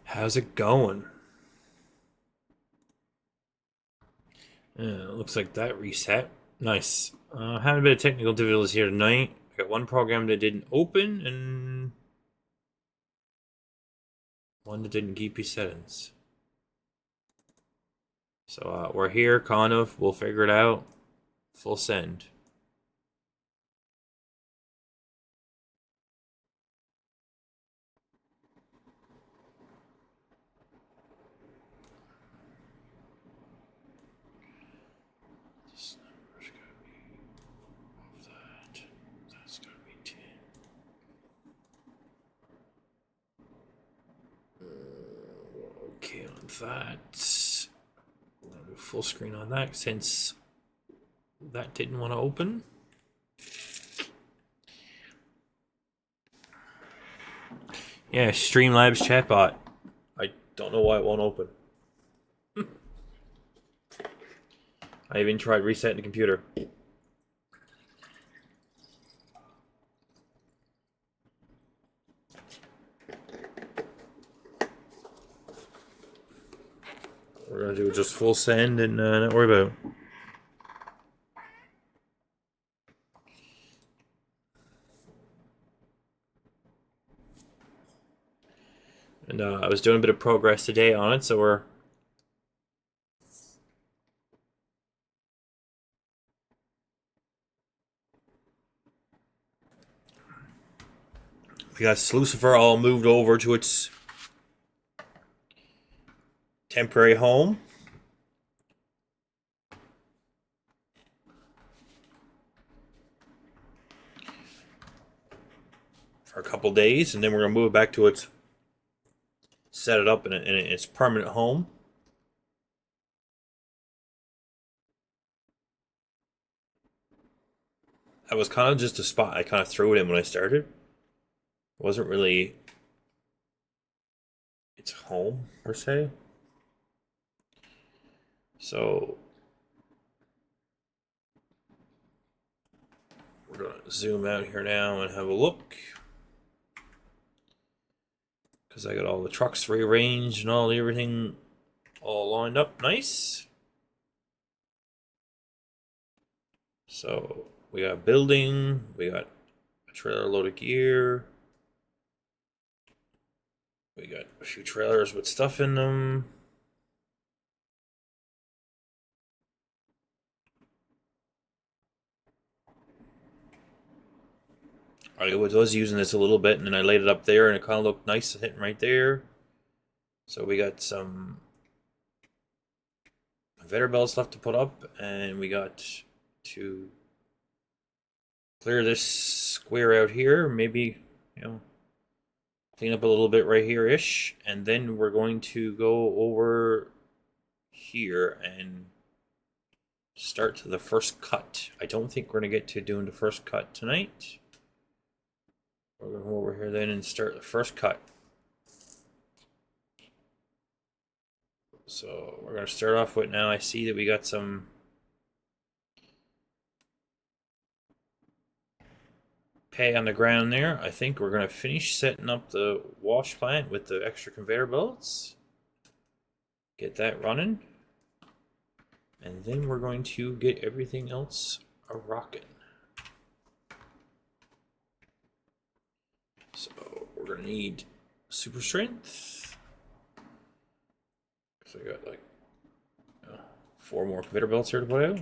How's it going? Looks like that reset. Nice. Having a bit of technical difficulties here tonight. I got one program that didn't open and one that didn't keep his settings. So we're here, kind of. We'll figure it out. Full send. This number's gotta be of that. That's gotta be 10. Okay, on that. We're gonna do full screen on that since that didn't want to open. Yeah, Streamlabs chatbot. I don't know why it won't open. I even tried resetting the computer. We're gonna do just full send and not worry about it. And I was doing a bit of progress today on it, so we got Slucifer all moved over to its temporary home. For a couple days, and then we're gonna move it back to its set it up in its permanent home. That was kind of just a spot I kind of threw it in when I started. It wasn't really its home per se. So we're gonna zoom out here now and have a look. Because I got all the trucks rearranged and all everything all lined up nice. So we got a building, we got a trailer load of gear, we got a few trailers with stuff in them. I was using this a little bit and then I laid it up there and it kind of looked nice hitting right there. So we got some conveyor belts left to put up and we got to clear this square out here, maybe, clean up a little bit right here ish, and then we're going to go over here and start the first cut. I don't think we're gonna get to doing the first cut tonight. We're gonna go over here then and start the first cut. So we're gonna start off with, now I see that we got some pay on the ground there. I think we're gonna finish setting up the wash plant with the extra conveyor belts. Get that running. And then we're going to get everything else a rocking. So we're gonna need super strength. So I got like 4 more conveyor belts here to put out.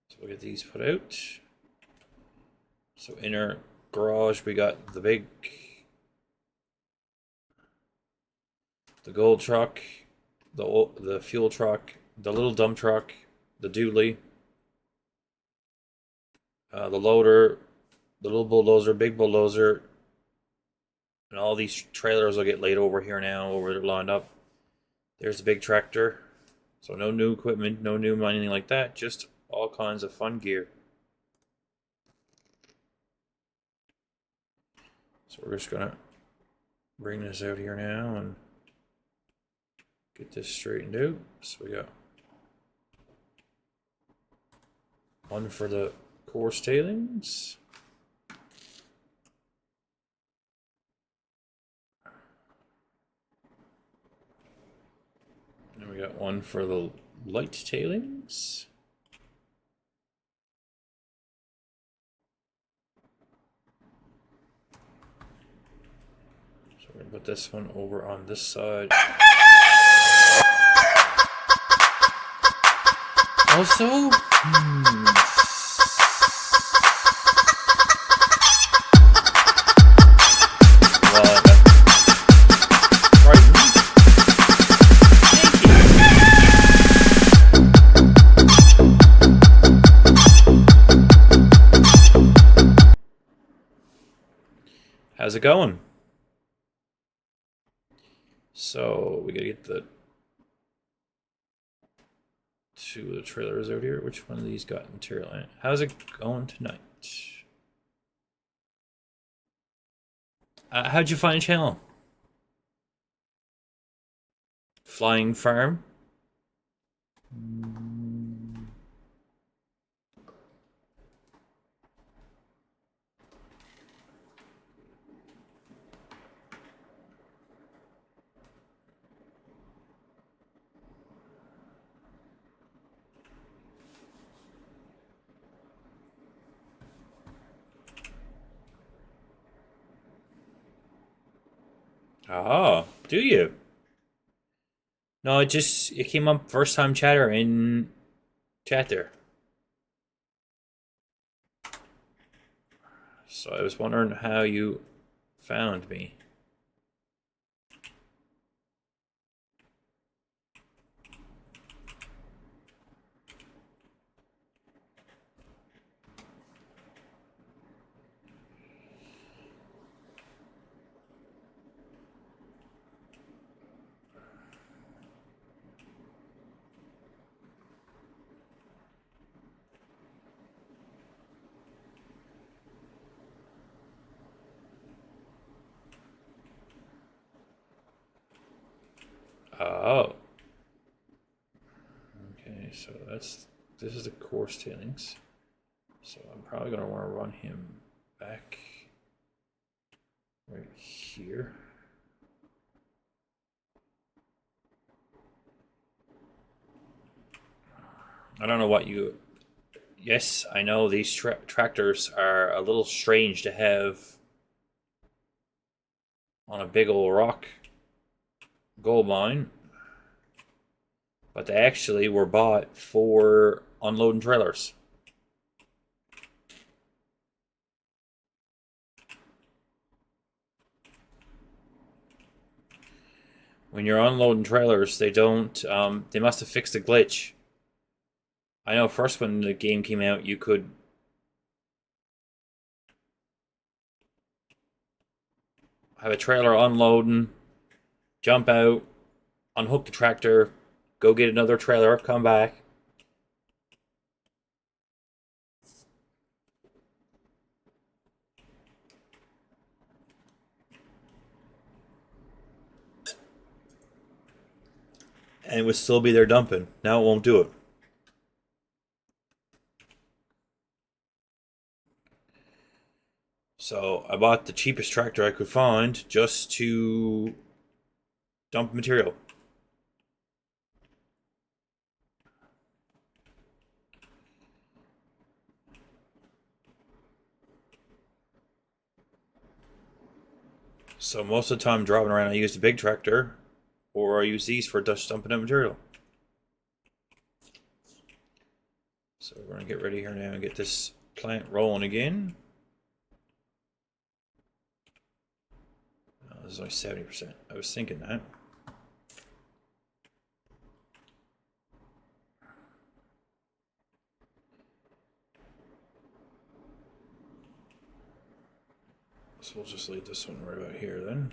So we'll get these put out. So in our garage we got the gold truck, the fuel truck, the little dump truck, the dually, the loader, the little bulldozer, big bulldozer, and all these trailers will get laid over here now, over there lined up. There's the big tractor. So no new equipment, no new anything like that, just all kinds of fun gear. So we're just gonna bring this out here now and get this straightened out. So we got one for the coarse tailings. got one for the light tailings. So we're gonna put this one over on this side. Also, how's it going? So we gotta get the two of the trailers out here. Which one of these got material in it? How's it going tonight? How'd you find the channel? Flying Farm? Oh, do you? No, it came up first time chatter in chat there. So I was wondering how you found me. Oh. Okay, so this is the coarse tailings. So I'm probably gonna want to run him back right here. I don't know what you. Yes, I know these tractors are a little strange to have on a big old rock gold mine, but they actually were bought for unloading trailers. When you're unloading trailers, they don't. They must have fixed a glitch. I know first when the game came out, you could have a trailer unloading, jump out, unhook the tractor, go get another trailer, come back. And it would still be there dumping. Now it won't do it. So I bought the cheapest tractor I could find just to dump material. So most of the time driving around, I use the big tractor, or I use these for just dumping out material. So we're gonna get ready here now and get this plant rolling again. Oh, this is only 70%. I was thinking that. So we'll just leave this one right about here then.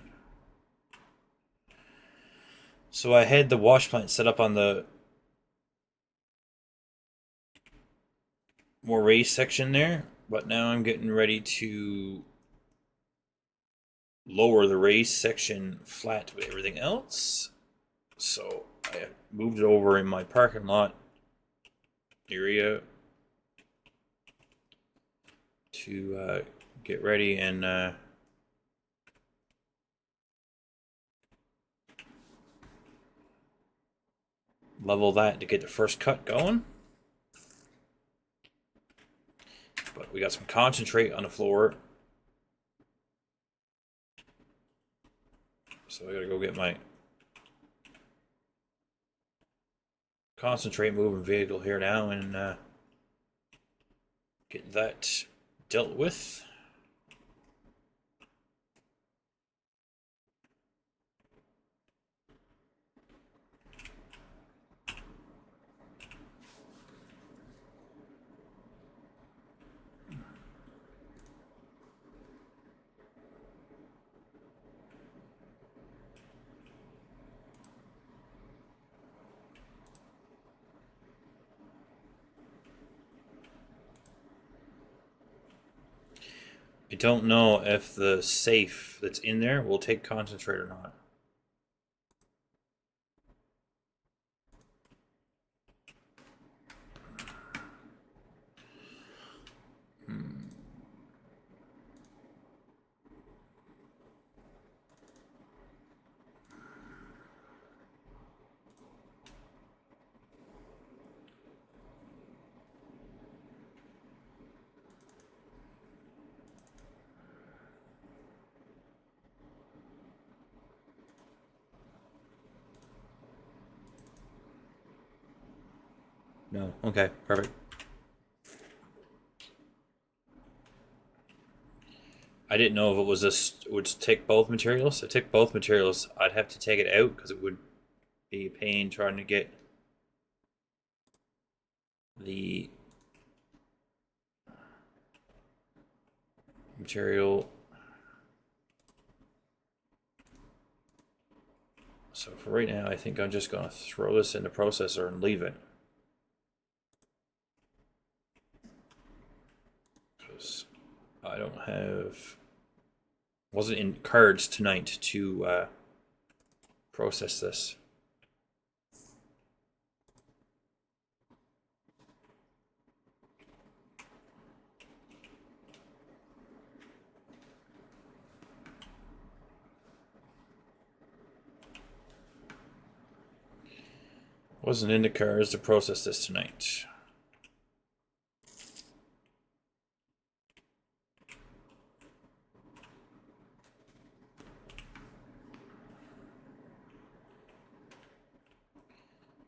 So I had the wash plant set up on the more raised section there, but now I'm getting ready to lower the raised section flat with everything else. So I moved it over in my parking lot area to get ready and level that to get the first cut going. But we got some concentrate on the floor. So I gotta go get my concentrate moving vehicle here now and get that dealt with. I don't know if the safe that's in there will take concentrate or not. No. Okay, perfect. I didn't know if it was this would take both materials. If it took both materials, I'd have to take it out because it would be a pain trying to get the material. So for right now, I think I'm just going to throw this in the processor and leave it. Because I don't have... wasn't in cards tonight to process this. Wasn't in the cards to process this tonight.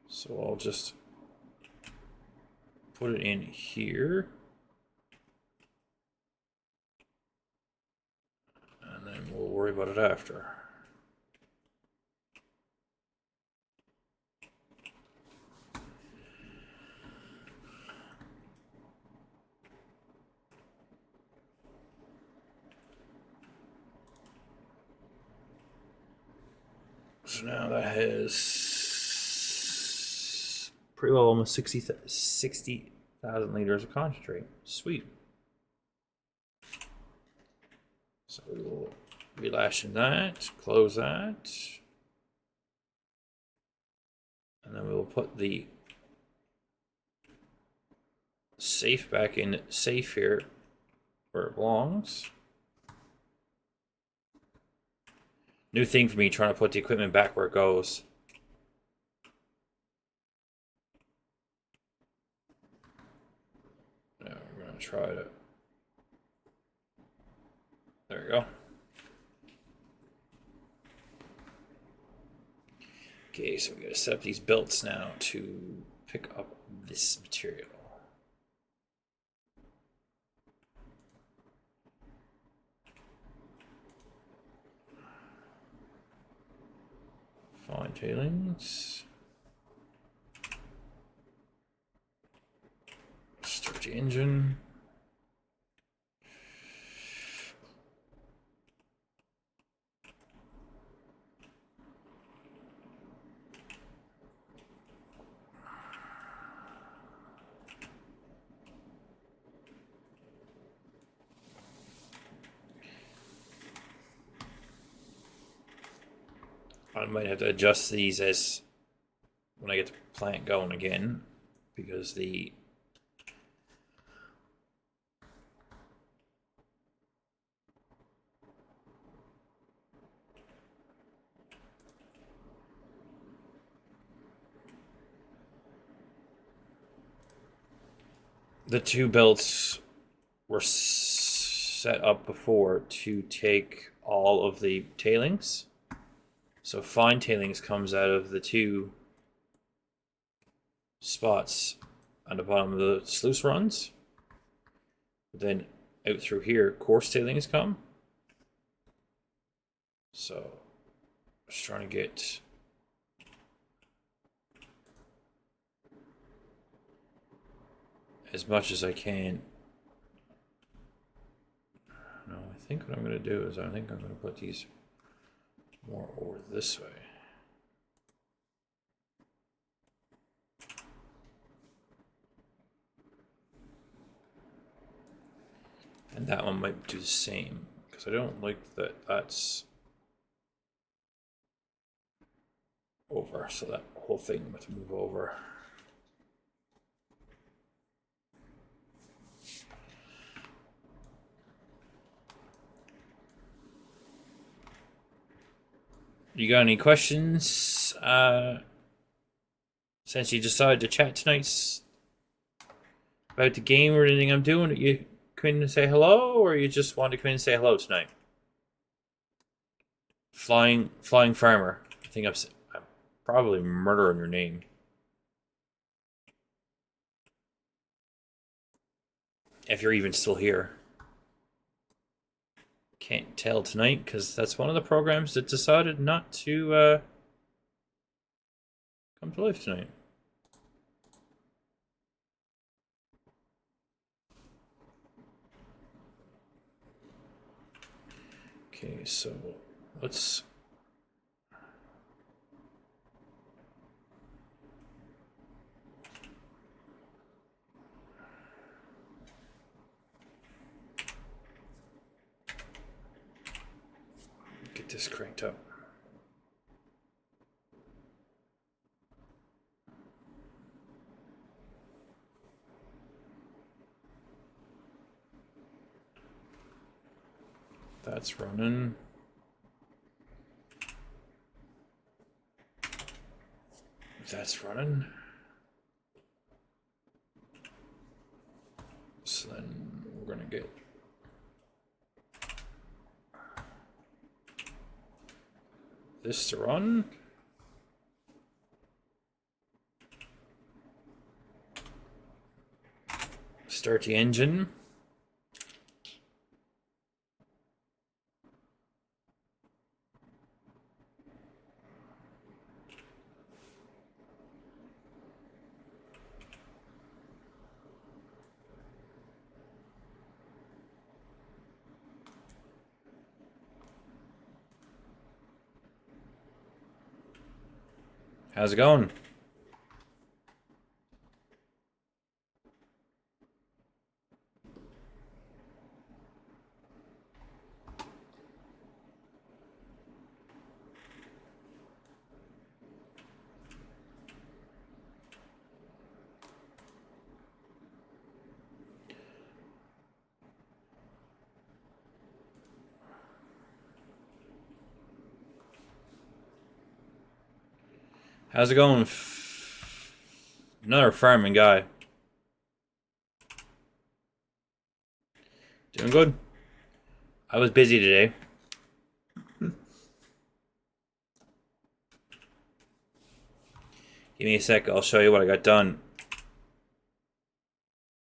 So I'll just put it in here. And then we'll worry about it after. So now that has pretty well almost 60,000 liters of concentrate. Sweet. So we will relash in that, close that. And then we will put the safe back in safe here where it belongs. New thing for me, trying to put the equipment back where it goes. Now we're going to try to... There we go. Okay, so we got to set up these belts now to pick up this material. Fine tailings. Start the engine. I might have to adjust these as when I get the plant going again, because the the two belts were set up before to take all of the tailings. So fine tailings comes out of the two spots on the bottom of the sluice runs. Then out through here, coarse tailings come. So just trying to get as much as I can. No, I think what I'm going to do is I think I'm going to put these more over this way. And that one might do the same, because I don't like that that's over, so that whole thing must move over. You got any questions since you decided to chat tonight about the game or anything I'm doing? You come in and say hello, or you just want to come in and say hello tonight? Flying Farmer. I think I'm probably murdering your name. If you're even still here. Can't tell tonight, because that's one of the programs that decided not to come to life tonight. Okay, so let's get this cranked up. That's running. That's running. So then we're gonna get this to run. Start the engine. How's it going? How's it going? Another farming guy. Doing good. I was busy today. Give me a sec, I'll show you what I got done.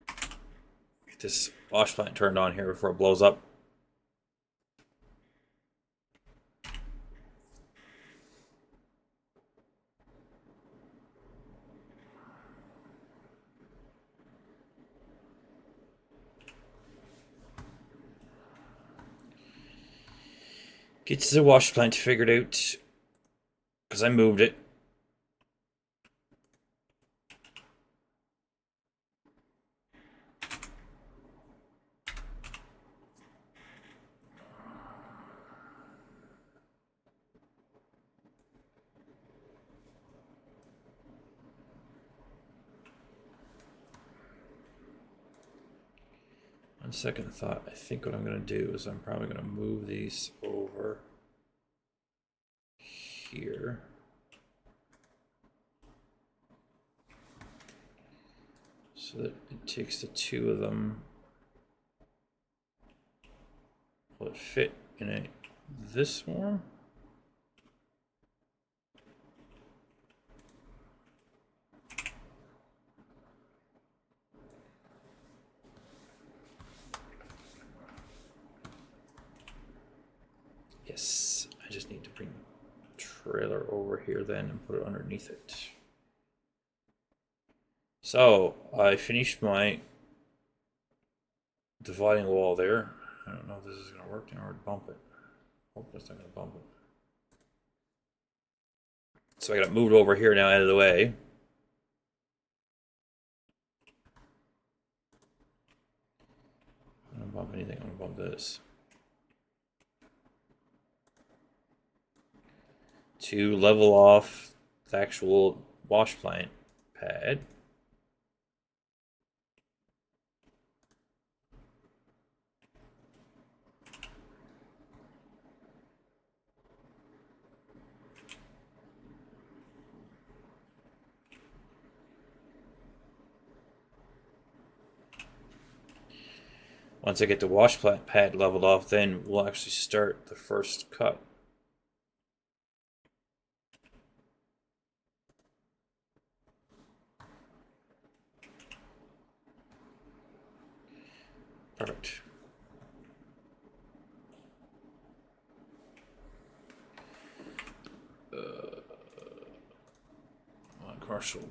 Get this wash plant turned on here before it blows up. Get the wash plant figured out, because I moved it. On second thought, I think what I'm going to do is I'm probably going to move these over here. So So that it takes the two of them. Will it fit in this one? Yes, I just need to bring the trailer over here then and put it underneath it. So I finished my dividing wall there. I don't know if this is going to work in order to bump it. Hope that's not going to bump it. So I got it moved over here now out of the way. I'm going to bump anything, I'm going to bump this. To level off the actual wash plant pad. Once I get the wash plant pad leveled off, then we'll actually start the first cut. Perfect. Commercial.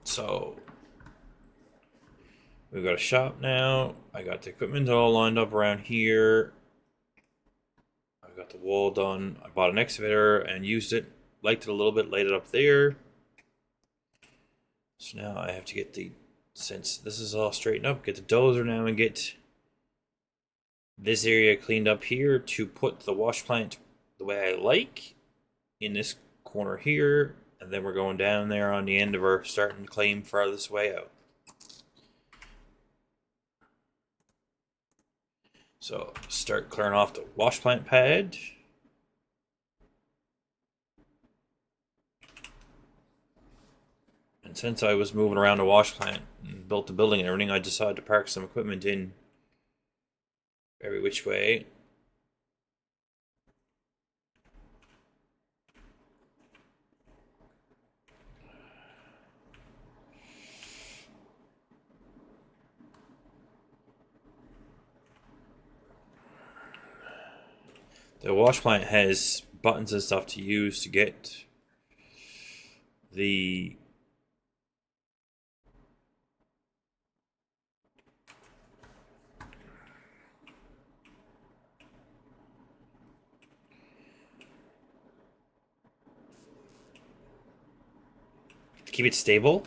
So we've got a shop now. I got the equipment all lined up around here. I've got the wall done. I bought an excavator and used it. Liked it a little bit, laid it up there. So now I have to get since this is all straightened up, get the dozer now and get this area cleaned up here to put the wash plant the way I like in this corner here. And then we're going down there on the end of our starting claim farthest way out. So start clearing off the wash plant pad. And since I was moving around the wash plant and built the building and everything, I decided to park some equipment in every which way. The wash plant has buttons and stuff to use to get the to keep it stable,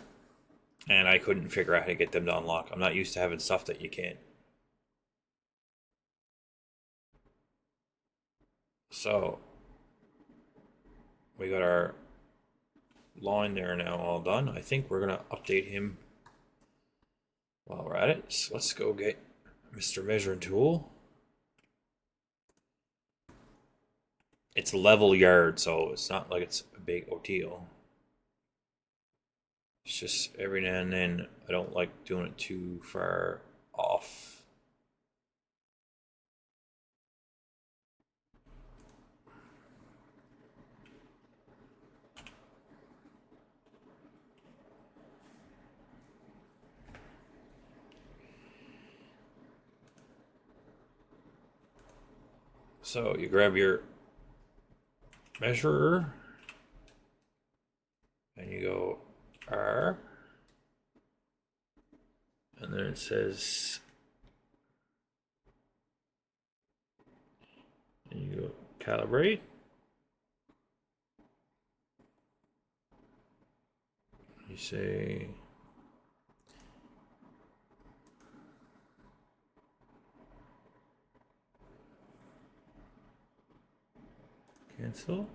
and I couldn't figure out how to get them to unlock. I'm not used to having stuff that you can't. So we got our line there now all done. I think we're gonna update him while we're at it. So let's go get Mr. Measuring Tool. It's level yard, so it's not like it's a big ordeal. It's just every now and then I don't like doing it too far off. So you grab your measurer, and you go R, and then it says, and you go calibrate. You say cancel.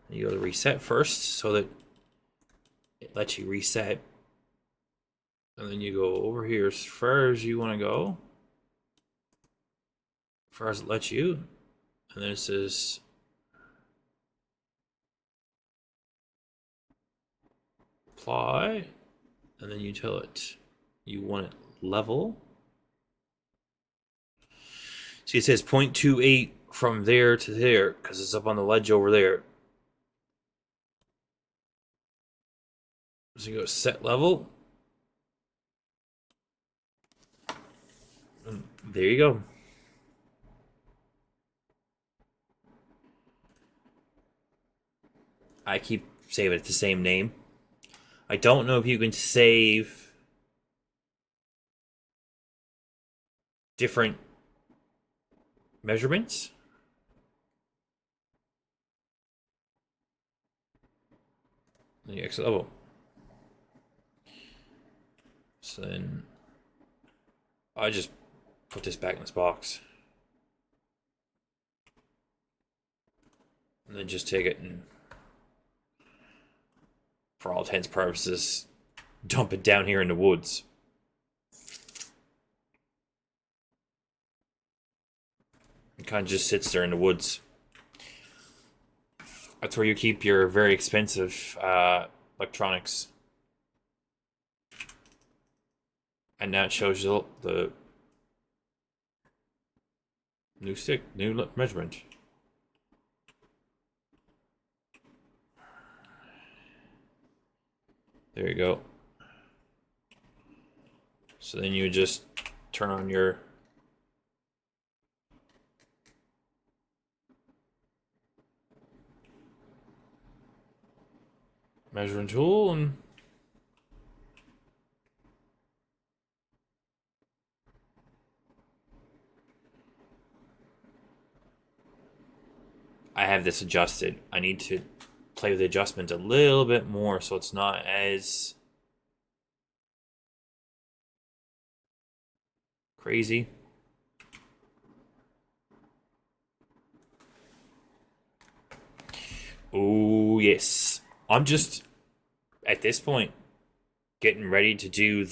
You go to reset first so that it lets you reset. And then you go over here as far as you want to go. As far as it lets you. And then it says apply. And then you tell it you want it level. See, it says 0.28 from there to there because it's up on the ledge over there. So you go set level. And there you go. I keep saving it the same name. I don't know if you can save different measurements. The exit level. So then I just put this back in this box. And then just take it and, for all intents and purposes, dump it down here in the woods. It kind of just sits there in the woods. That's where you keep your very expensive electronics. And now it shows you the new measurement. There you go. So then you just turn on your measuring tool and I have this adjusted. I need to play with the adjustment a little bit more so it's not as crazy. Oh, yes. I'm just, at this point, getting ready to do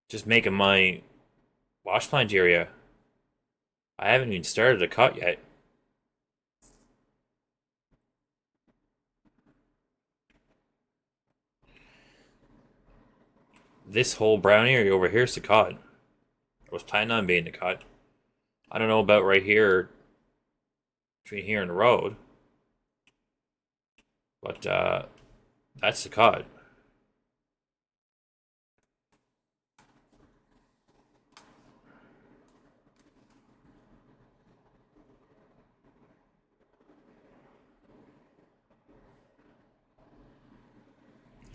just making my wash plant area. I haven't even started a cut yet. This whole brown area over here is the cut. I was planning on being the cut. I don't know about right here, between here and the road. But that's the cut.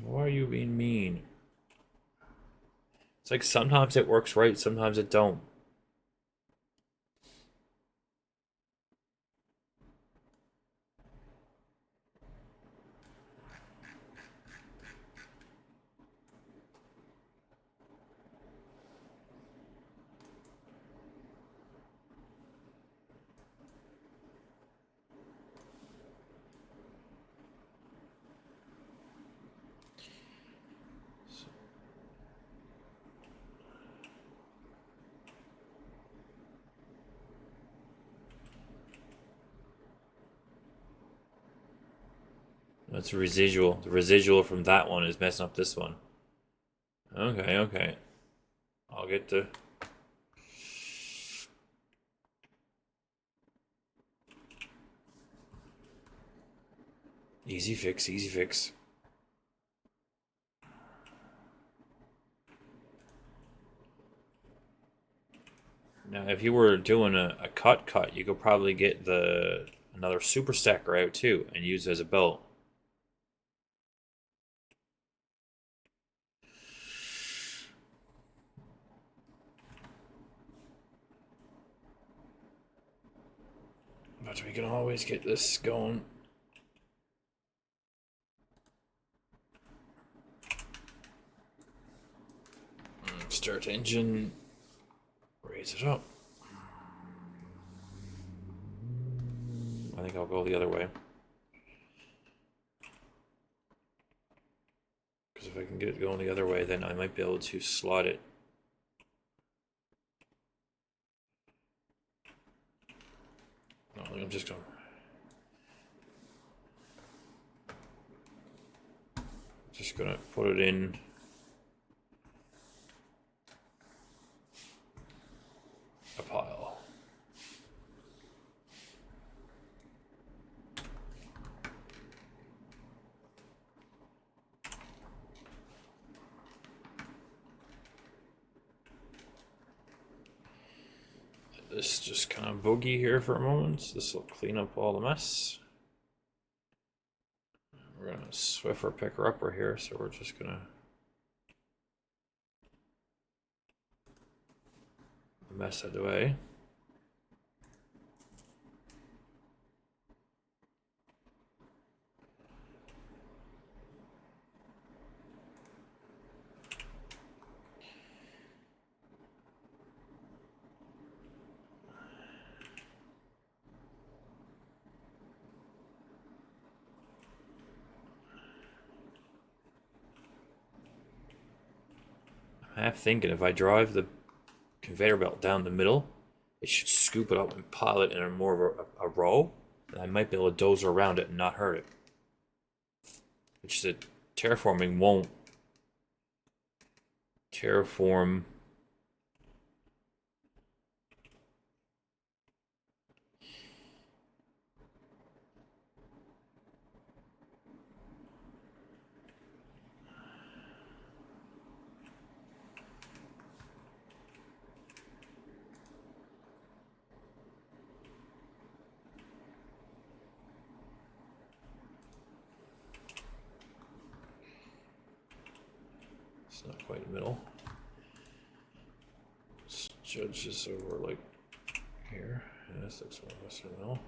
Why are you being mean? It's like sometimes it works right, sometimes it don't. That's a residual. The residual from that one is messing up this one. Okay, okay. I'll get the... Easy fix, easy fix. Now, if you were doing a cut, you could probably get the another super stacker out too and use it as a belt. But we can always get this going. Start engine. Raise it up. I think I'll go the other way. Because if I can get it going the other way, then I might be able to slot it. No, I'm just going. Just gonna put it in. A pile. This just kind of boogie here for a moment. This will clean up all the mess. We're gonna Swiffer picker upper here, so we're just gonna mess out of the way. I'm half thinking if I drive the conveyor belt down the middle, it should scoop it up and pile it in a more of a row, and I might be able to dozer around it and not hurt it. Which the terraforming won't terraform. It's not quite the middle. Let's judge this over like here. Yeah, this looks more or less the middle.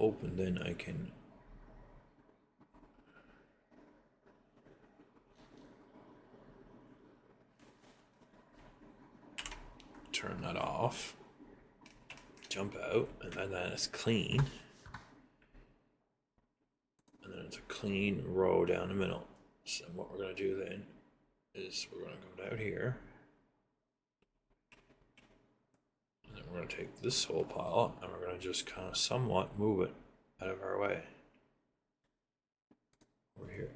Open, then I can turn that off, jump out, and then it's clean. And then it's a clean row down the middle. So what we're going to do then is we're going to go down here. And then we're going to take this whole pile and we're going to just kind of somewhat move it out of our way. Over here.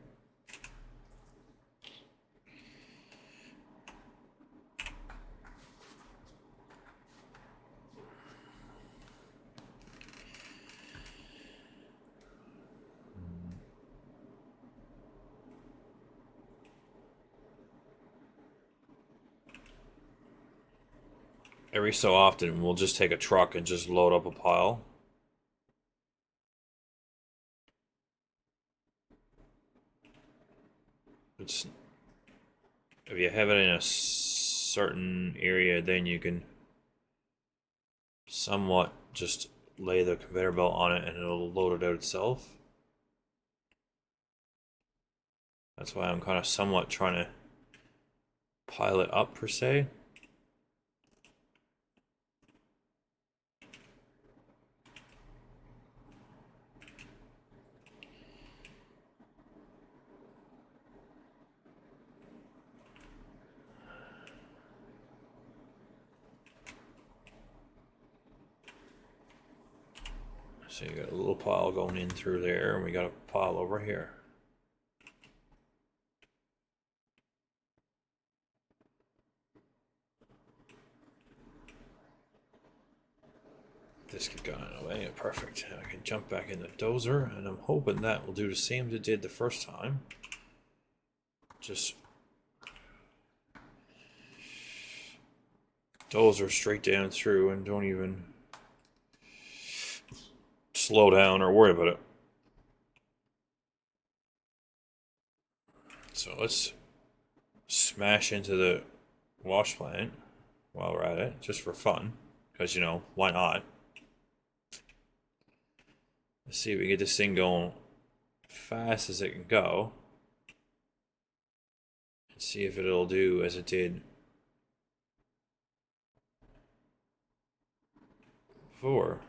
every so often we'll just take a truck and just load up a pile. It's if you have it in a certain area, then you can somewhat just lay the conveyor belt on it and it'll load it out itself. That's why I'm kind of somewhat trying to pile it up per se. So you got a little pile going in through there, and we got a pile over here. This could go away. Perfect. I can jump back in the dozer, and I'm hoping that will do the same as it did the first time. Just dozer straight down through and don't even slow down or worry about it. So let's smash into the wash plant while we're at it, just for fun, because, you know, why not? Let's see if we get this thing going fast as it can go. And see if it'll do as it did before.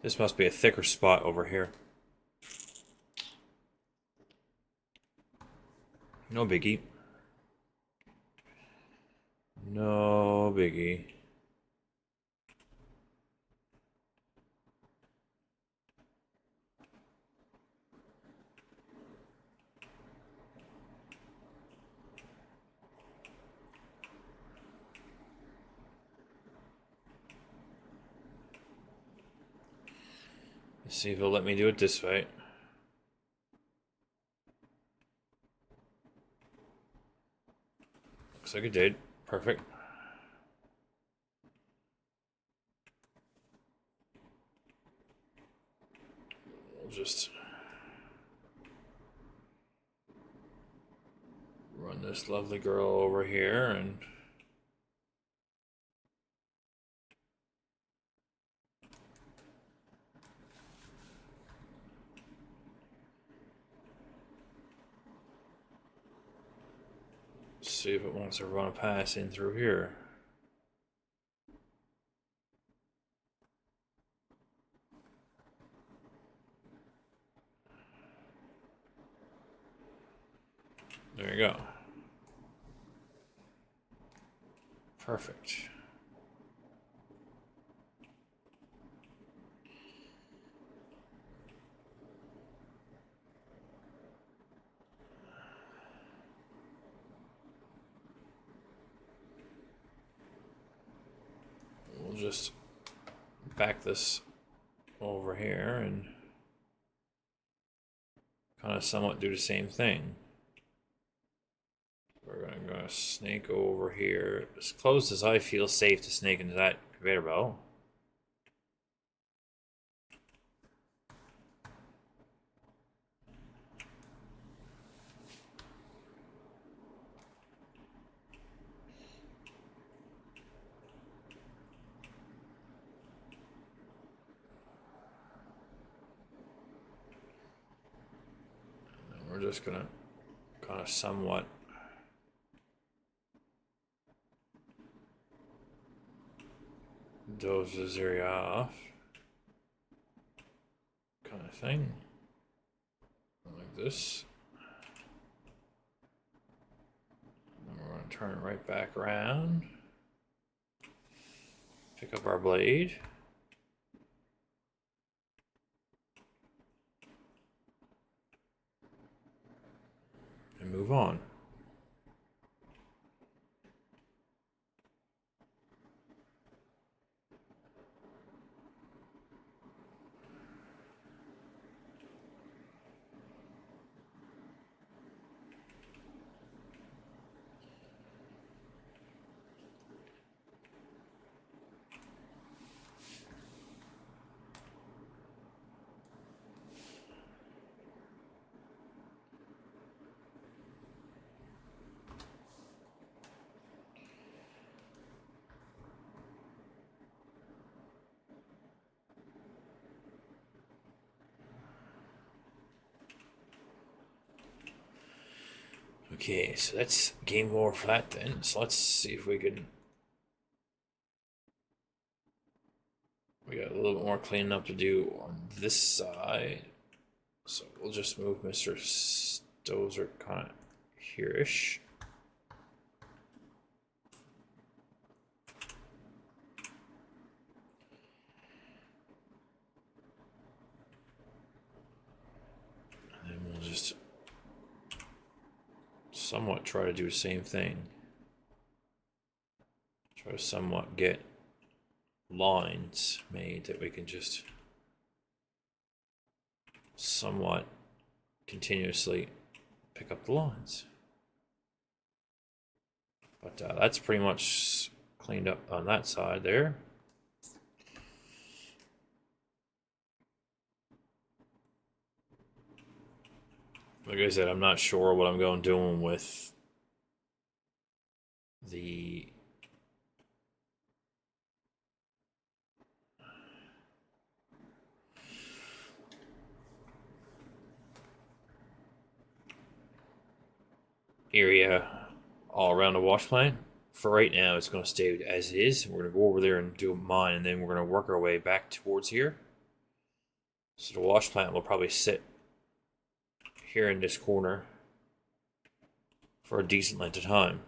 This must be a thicker spot over here. No biggie. No biggie. Let's see if it'll let me do it this way. Looks like it did. Perfect. We'll just run this lovely girl over here and see if it wants to run a pass in through here. There you go. Perfect. We'll just back this over here and kind of somewhat do the same thing. We're gonna snake over here as close as I feel safe to snake into that conveyor belt. And we're just gonna kind of somewhat doze this area off, kind of thing, like this. And we're going to turn it right back around, pick up our blade, and move on. Okay, so that's game over for that then. So let's see if we can. We got a little bit more cleaning up to do on this side. So we'll just move Mr. Stozer kind of here-ish. And then we'll just somewhat try to do the same thing. Try to somewhat get lines made that we can just somewhat continuously pick up the lines. But that's pretty much cleaned up on that side there. Like I said, I'm not sure what I'm going doing with the area all around the wash plant. For right now, it's going to stay as it is. We're going to go over there and do mine, and then we're going to work our way back towards here. So the wash plant will probably sit here in this corner for a decent length of time.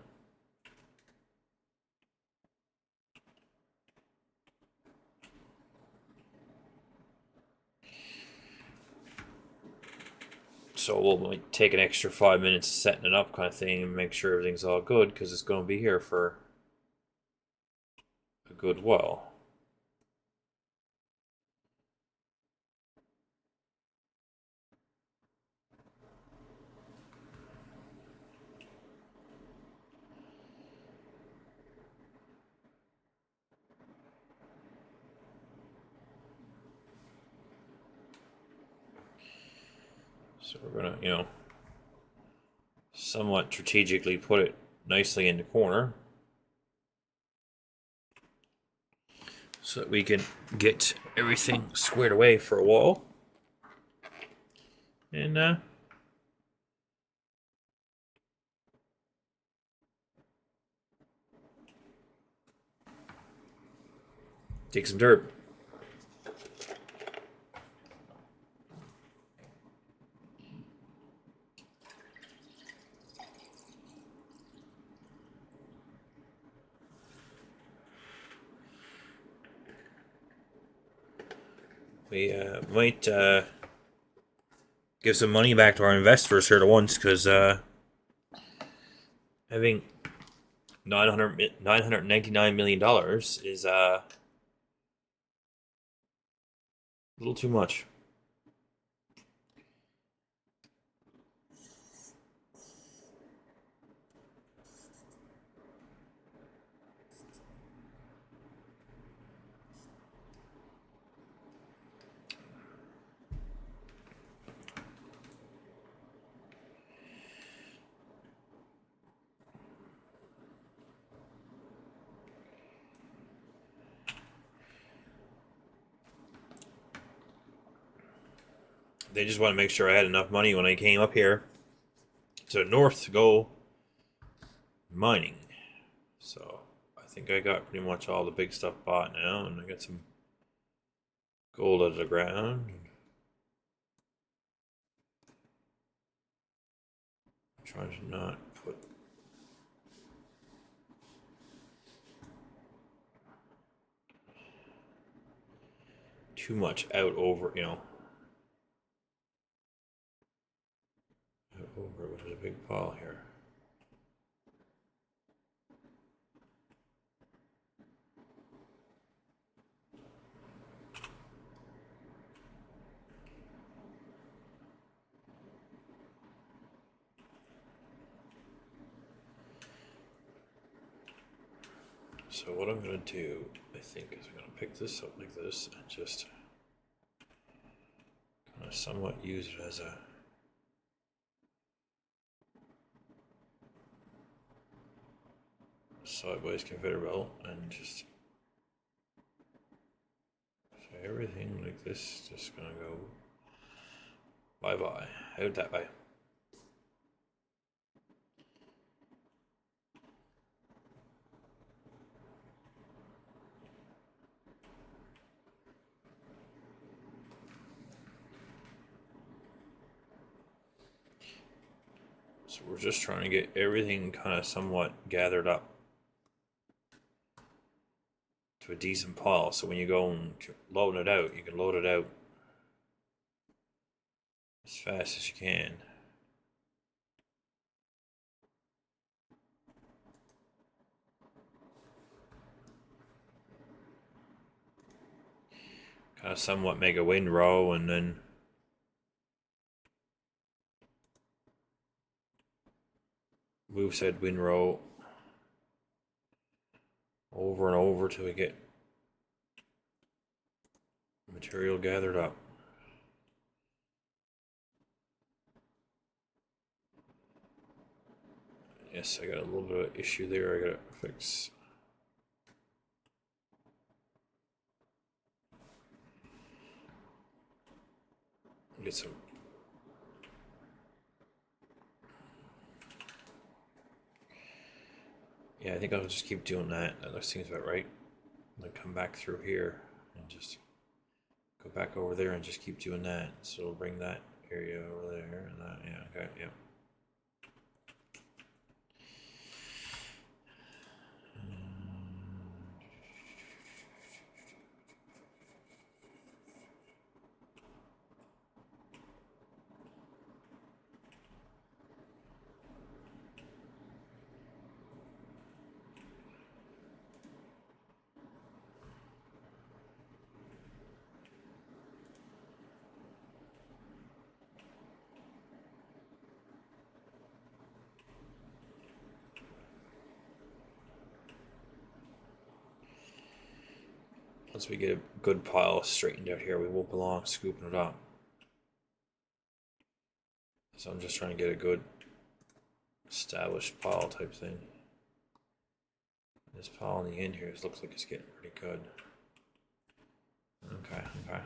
So we'll take an extra 5 minutes setting it up kind of thing and make sure everything's all good because it's going to be here for a good while. So we're going to, somewhat strategically put it nicely in the corner so that we can get everything squared away for a while. And take some dirt. We might give some money back to our investors here at once because having $999 million is a little too much. They just want to make sure I had enough money when I came up here to the north to go mining. So I think I got pretty much all the big stuff bought now, and I got some gold out of the ground. I'm trying to not put too much out over, out over what is a big pile here. So what I'm going to do, I think, is I'm going to pick this up like this and just kind of somewhat use it as a sideways conveyor belt and just so everything like this just going to go bye-bye, out that way. So we're just trying to get everything kind of somewhat gathered up to a decent pile. So when you go and load it out, you can load it out as fast as you can. Kind of somewhat make a windrow and then move said windrow over and over till we get material gathered up. Yes, I got a little bit of issue there I gotta fix. Get some. Yeah, I think I'll just keep doing that. That seems about right. And then come back through here and just go back over there and just keep doing that. So it'll bring that area over there and that. Yeah, okay, yeah. Once we get a good pile straightened out here, we won't belong scooping it up. So I'm just trying to get a good established pile type thing. This pile on the end here looks like it's getting pretty good. Okay, okay.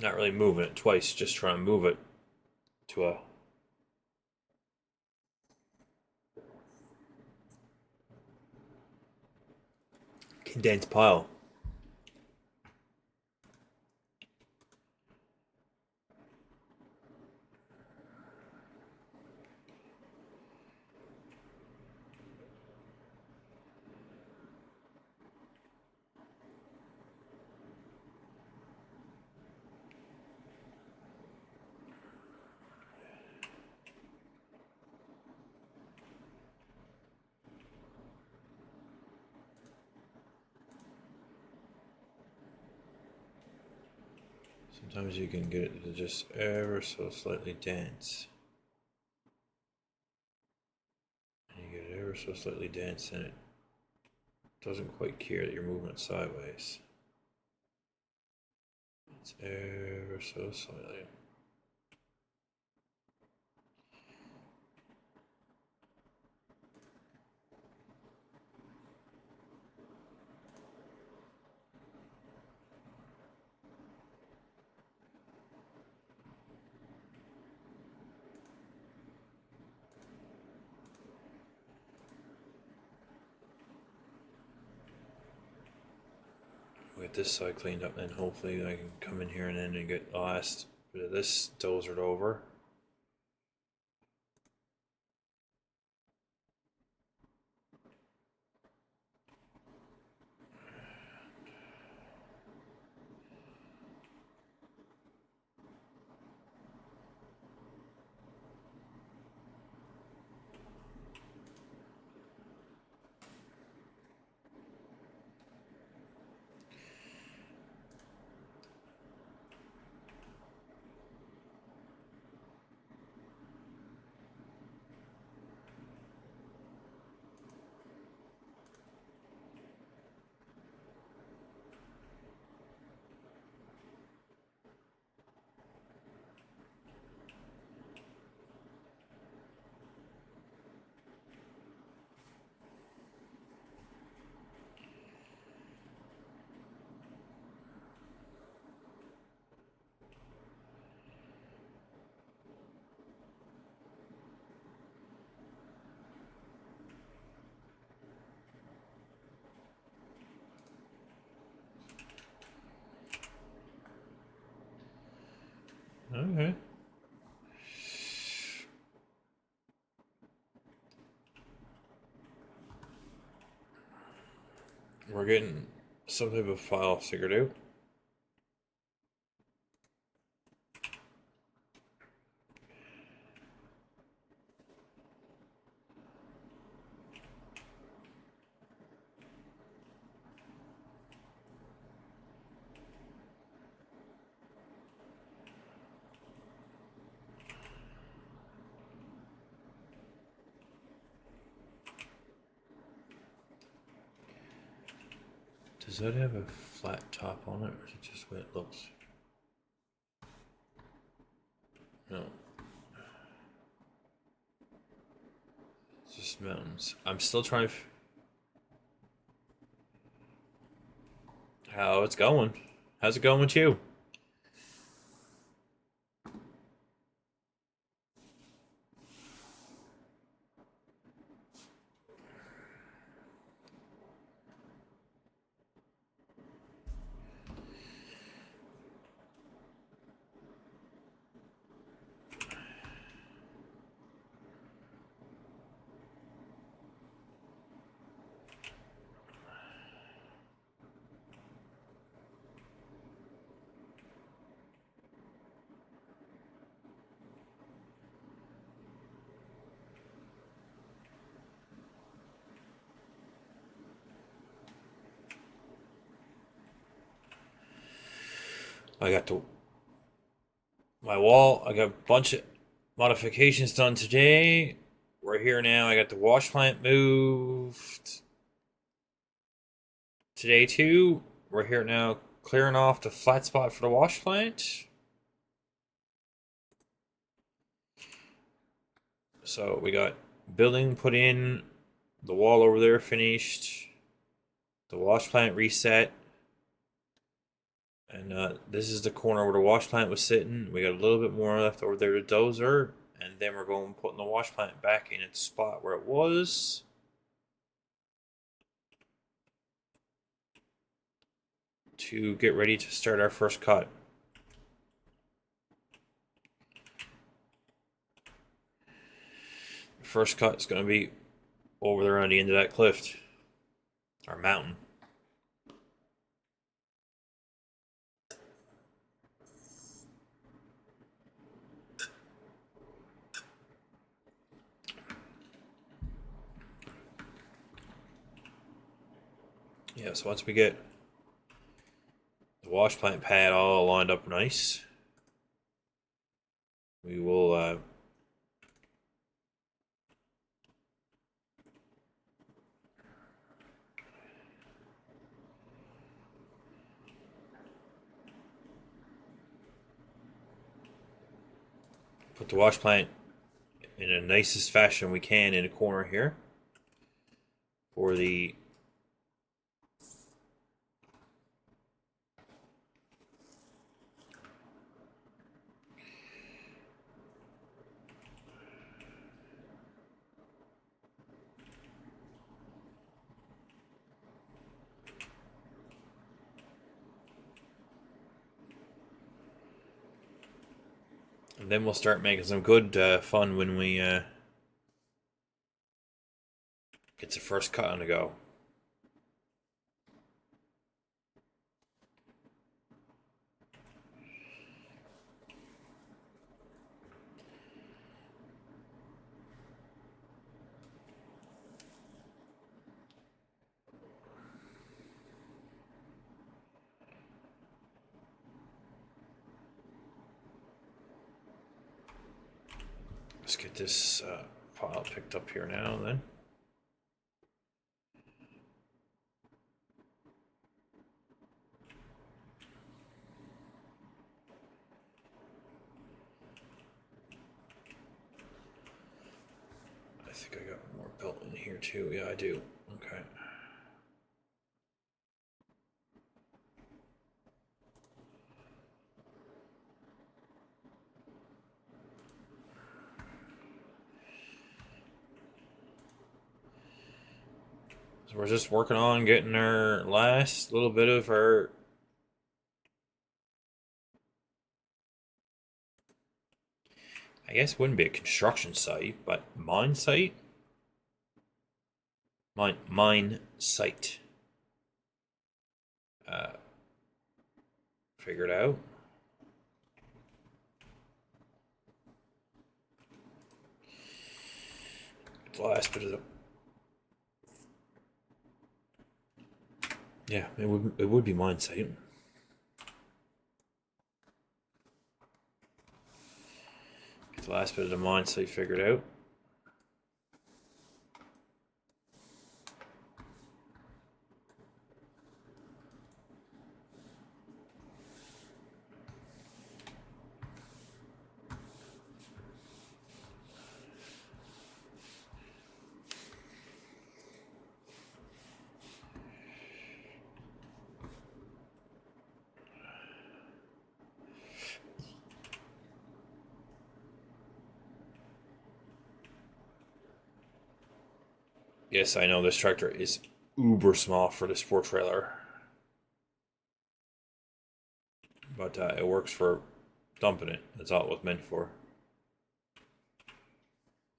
Not really moving it twice, just trying to move it to a condensed pile. Sometimes you can get it to just ever so slightly dense. And you get it ever so slightly dense and it doesn't quite care that you're moving it sideways. It's ever so slightly. Get this side cleaned up, and hopefully I can come in here and then and get the last bit of this dozered over. Okay. We're getting some type of file figured out. Does that have a flat top on it, or is it just the way it looks? No. It's just mountains. I'm still trying to. How it's going? How's it going with you? I got the my wall. I got a bunch of modifications done today. We're here now. I got the wash plant moved today too. We're here now, clearing off the flat spot for the wash plant. So we got building put in, the wall over there finished, the wash plant reset, and this is the corner where the wash plant was sitting. We got a little bit more left over there to dozer, and then we're going putting the wash plant back in its spot where it was. To get ready to start our first cut. First cut is going to be over there on the end of that cliff, or mountain. Yeah, so once we get the wash plant pad all lined up nice, we will put the wash plant in the nicest fashion we can in the corner here for the and then we'll start making some good fun when we get the first cut on the go. Let's get this file picked up here now then. I think I got more built in here too. Yeah, I do. Okay. So we're just working on getting our last little bit of our I guess it wouldn't be a construction site, but mine site? Mine site. Uh, Figured out. The last bit of the. Yeah, it would be mine site. Get the last bit of the mine site figured out. Yes, I know this tractor is uber small for the sport trailer, but it works for dumping it. That's all it was meant for.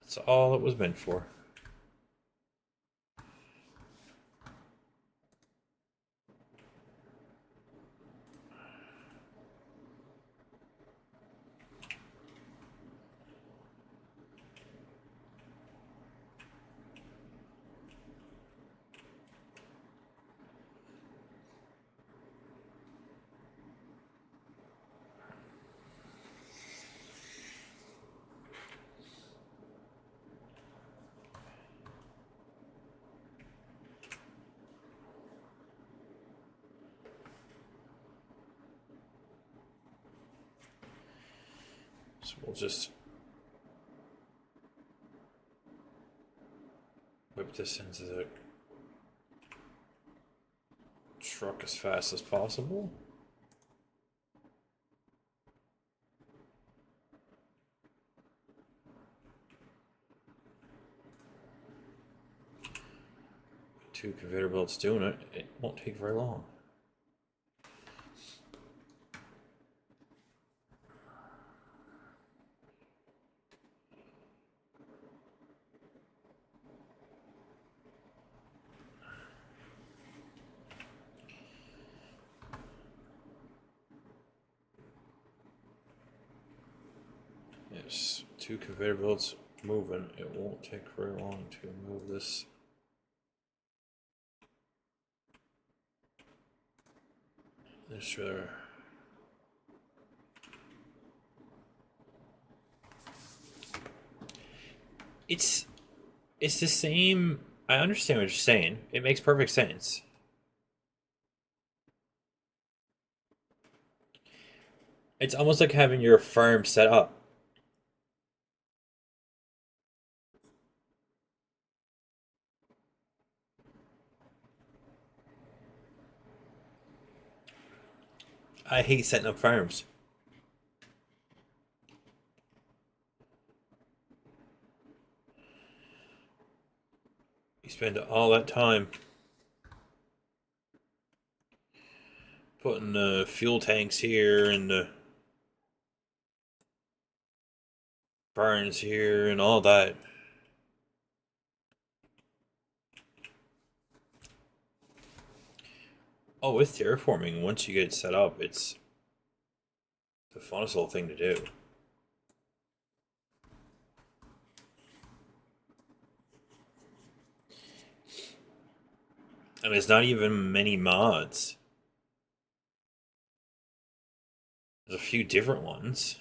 That's all it was meant for. So we'll just whip this into the truck as fast as possible. Two conveyor belts doing it. It won't take very long. Yes, two conveyor belts moving. It won't take very long to move this. This trailer. It's it's the same. I understand what you're saying. It makes perfect sense. It's almost like having your farm set up. I hate setting up farms. You spend all that time putting the fuel tanks here and the barns here and all that. Oh, with terraforming, once you get it set up, it's the funnest little thing to do. I mean, it's not even many mods. There's a few different ones.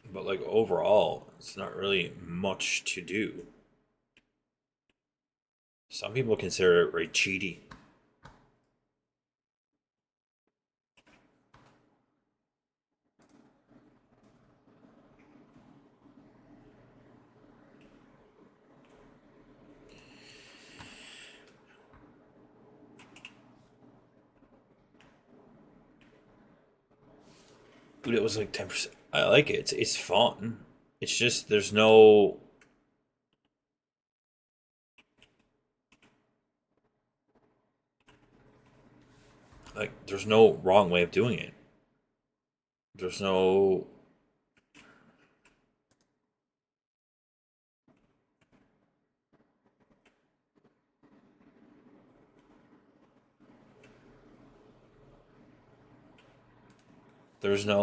But like overall, it's not really much to do. Some people consider it very cheaty. Dude, it was like 10%. I like it. It's fun. It's just there's no there's no wrong way of doing it. There's no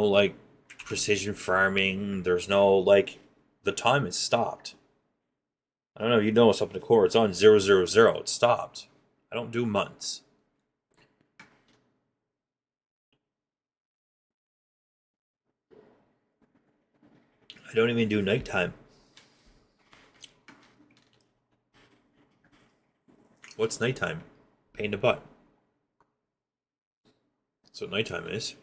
like precision farming. There's no like the time is stopped. I don't know. You know what's up in the core? It's on 000. It stopped. I don't do months. I don't even do nighttime. What's nighttime? Pain in the butt. That's what nighttime is.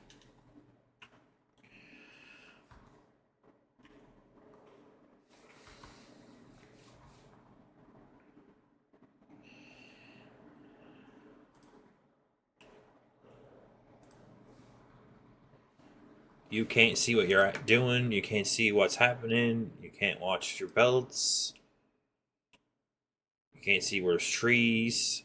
You can't see what you're doing. You can't see what's happening. You can't watch your belts. You can't see where there's trees.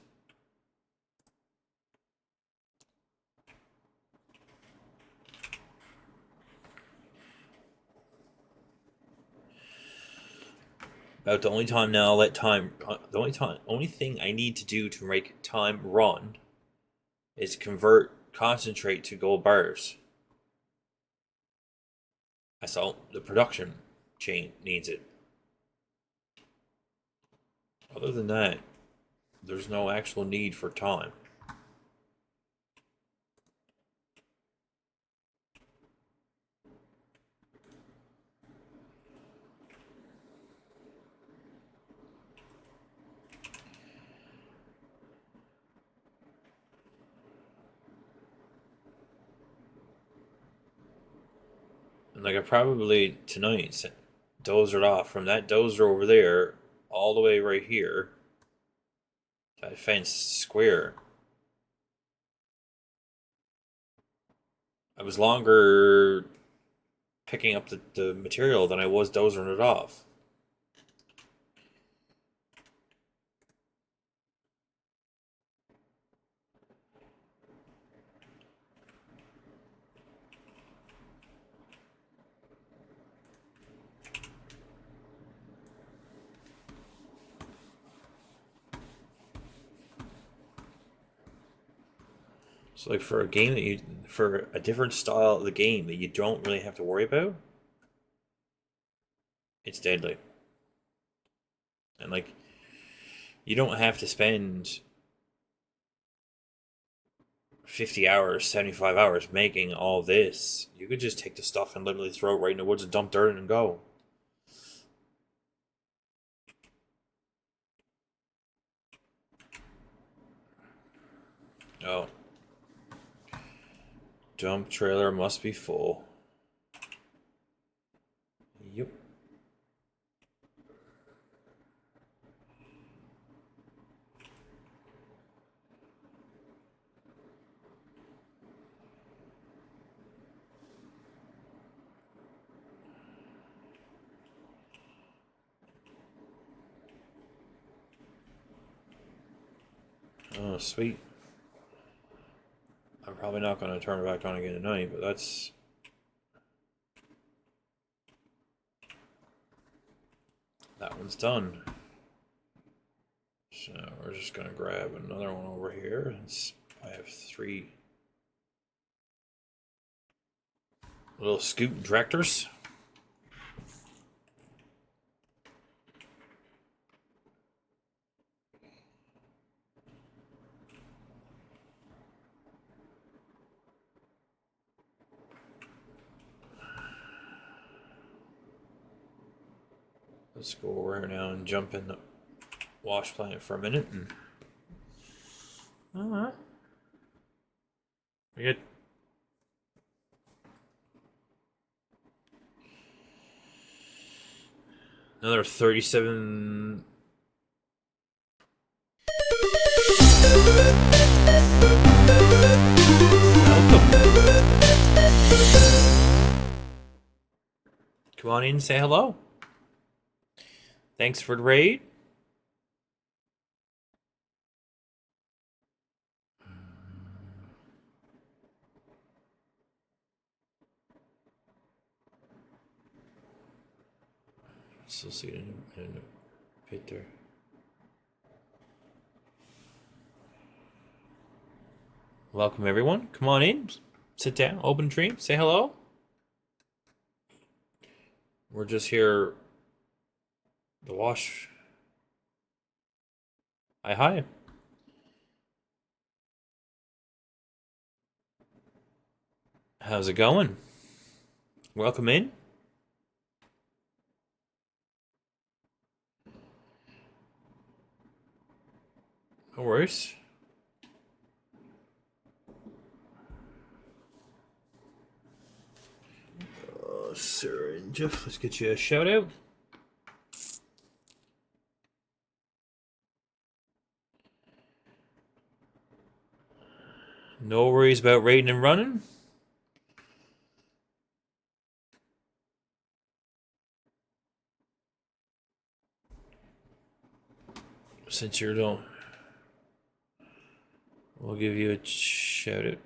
About the only time now, let time. Only thing I need to do to make time run is convert concentrate to gold bars. That's all. The production chain needs it. Other than that, there's no actual need for time. And like I probably tonight dozed off from that dozer over there all the way right here. That fence square. I was longer picking up the material than I was dozering it off. So like for a game that you for a different style of the game that you don't really have to worry about, it's deadly. And like you don't have to spend 50 hours, 75 hours making all this. You could just take the stuff and literally throw it right in the woods and dump dirt in and go. Oh. Dump trailer must be full. Yep. Oh, sweet. I'm probably not going to turn it back on again tonight, but that's... That one's done. So we're just going to grab another one over here. I have 3 little scoot tractors. Let's go over here now and jump in the wash plant for a minute. And... Alright. We get another 37. Welcome. Come on in and say hello. Thanks for the raid. Still see it in a pit there. Welcome everyone. Come on in. Sit down. Open dream. Say hello. We're just here. The wash. Hi. How's it going? Welcome in. No worries. Sarah and Jeff, let's get you a shout out. No worries about raiding and running. Since you don't, we'll give you a shout out.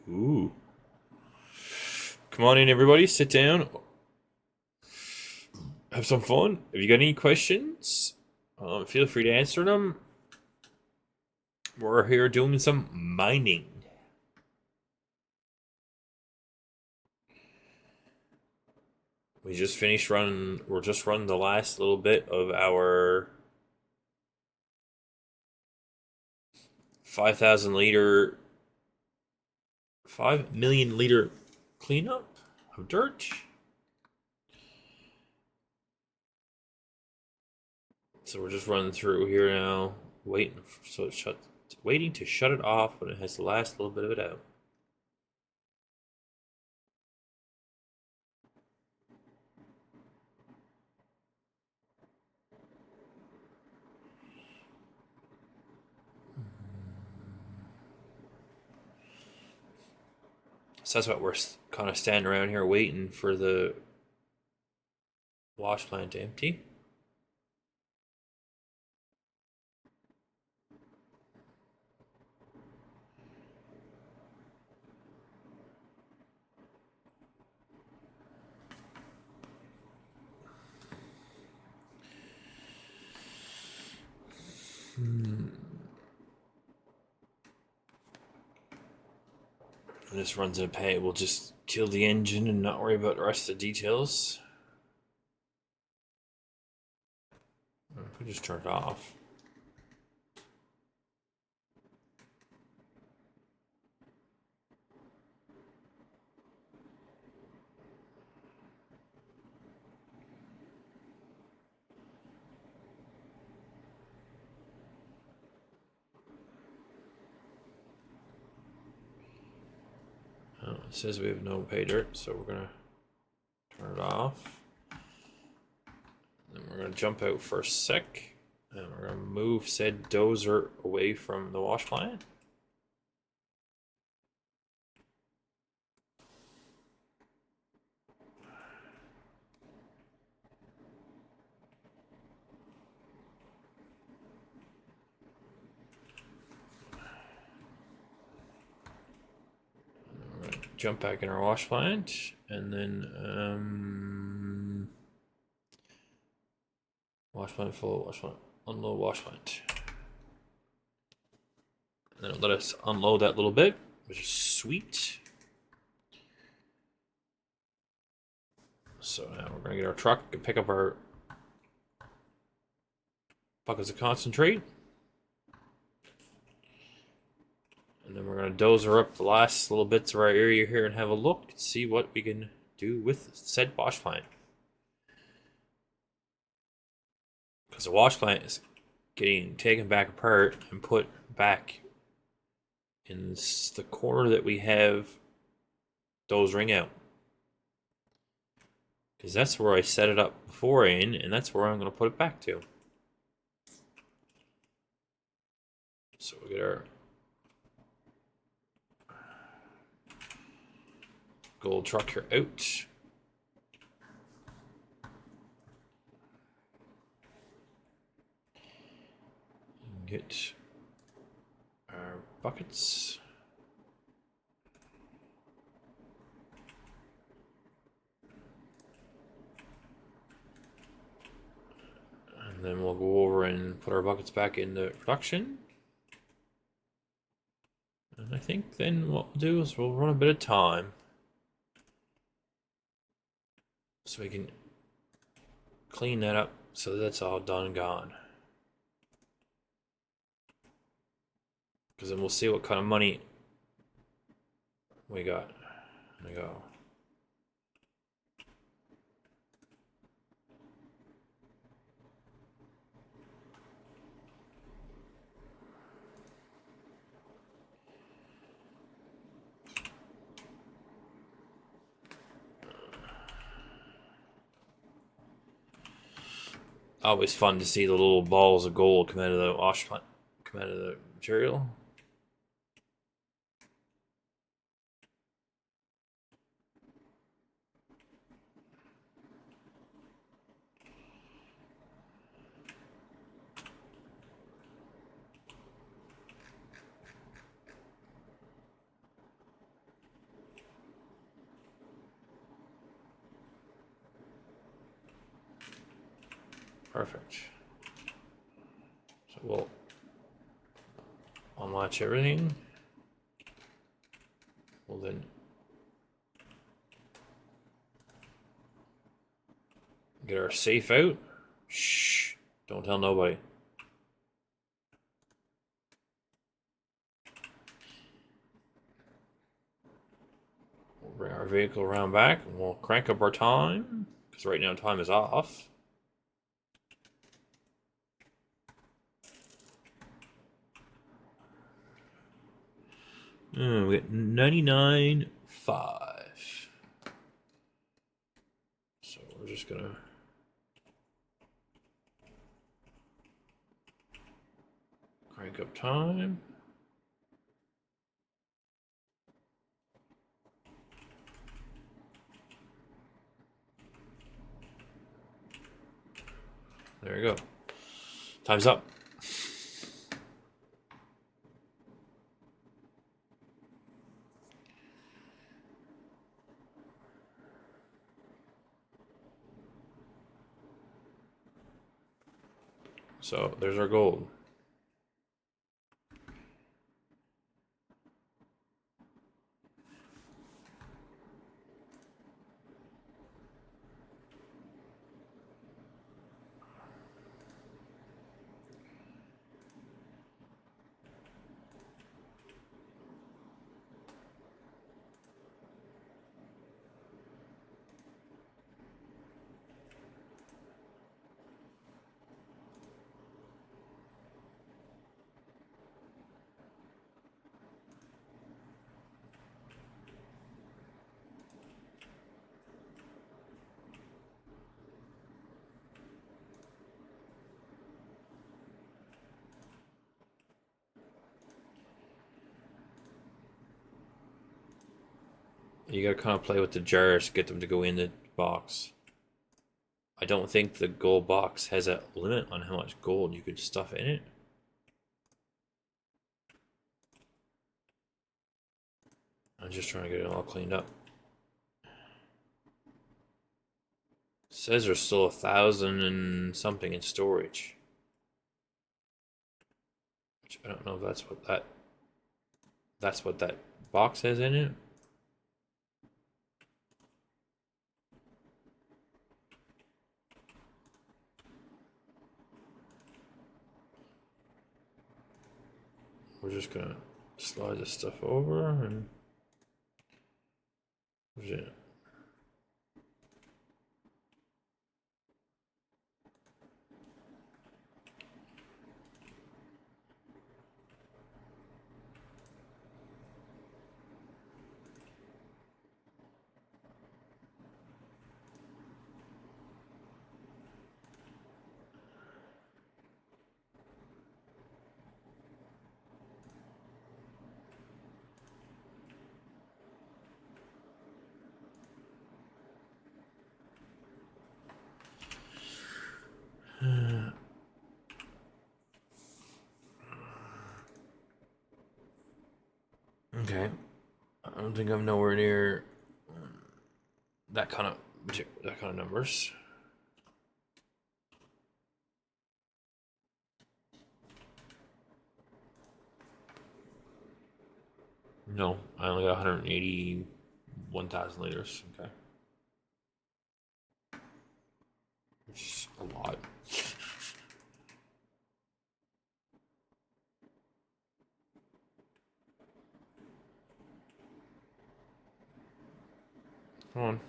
Ooh. Come on in, everybody. Sit down. Have some fun. If you got any questions, feel free to answer them. We're here doing some mining. We just finished running. We're just running the last little bit of our 5,000 liter, 5 million liter cleanup of dirt. So we're just running through here now, waiting to shut it off when it has the last little bit of it out. So that's what we're kind of standing around here waiting for the wash plant to empty. When this runs in a pay, we'll just kill the engine and not worry about the rest of the details. We just turn it off. Oh, it says we have no pay dirt, so we're gonna turn it off. Then we're gonna jump out for a sec, and we're gonna move said dozer away from the wash plant. Jump back in our wash plant, and then wash plant full, wash plant, unload wash plant. And then it'll let us unload that little bit, which is sweet. So now we're gonna get our truck and pick up our buckets of concentrate. And then we're going to dozer up the last little bits of our area here and have a look and see what we can do with said wash plant. Because the wash plant is getting taken back apart and put back in the corner that we have dozering out. Because that's where I set it up before and that's where I'm going to put it back to. So we'll get our gold truck here out. Get our buckets. And then we'll go over and put our buckets back into production. And I think then what we'll do is we'll run a bit of time. So we can clean that up so that's all done and gone. Because then we'll see what kind of money we got. There we go. Always fun to see the little balls of gold come out of the wash plant, come out of the material. Perfect. So we'll unlatch everything. We'll then get our safe out. Shh, don't tell nobody. We'll bring our vehicle around back and we'll crank up our time, because right now time is off. We got 99.5. So we're just gonna crank up time. There we go. Time's up. So there's our gold. You gotta kind of play with the jars to get them to go in the box. I don't think the gold box has a limit on how much gold you could stuff in it. I'm just trying to get it all cleaned up. It says there's still 1,000 and something in storage. Which I don't know if that's what that box has in it. We're just gonna slide this stuff over and where's it? don't think I'm nowhere near that kind of numbers. No, I only got 181,000 liters. Okay, which is a lot. Come on.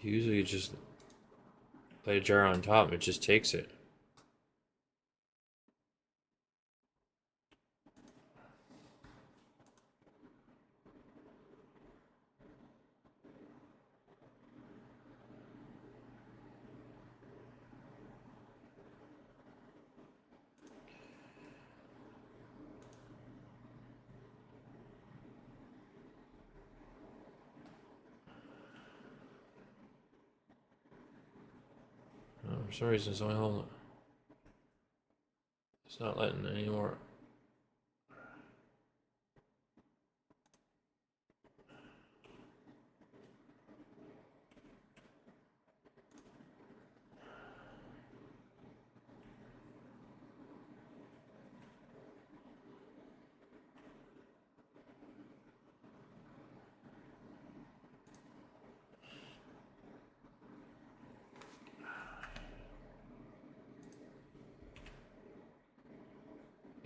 Usually you just lay a jar on top, it just takes it. For some reason, it's not letting anymore.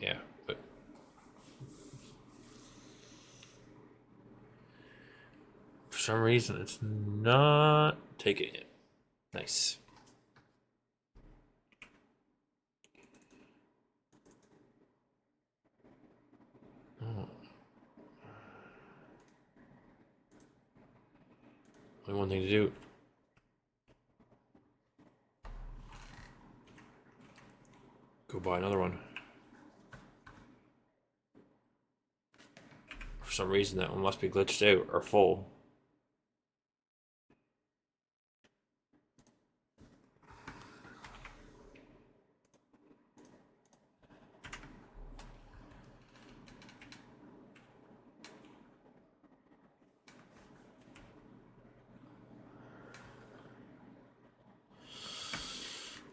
Yeah, but for some reason, it's not taking it. Nice. Oh. Only one thing to do. Go buy another one. For some reason, that one must be glitched out or full.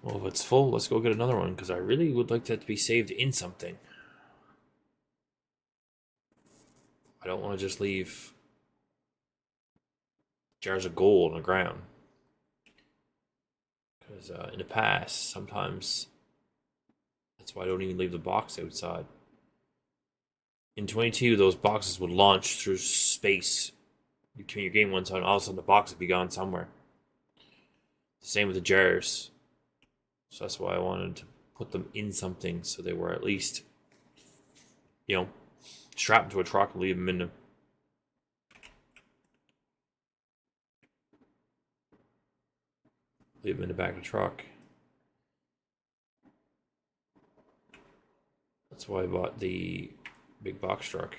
Well, if it's full, let's go get another one because I really would like that to be saved in something. I don't want to just leave jars of gold on the ground. Because in the past, sometimes that's why I don't even leave the box outside. In 22, those boxes would launch through space between your game one side, and all of a sudden the box would be gone somewhere. Same with the jars. So that's why I wanted to put them in something so they were at least, strapped to a truck and leave them in the back of the truck. That's why I bought the big box truck.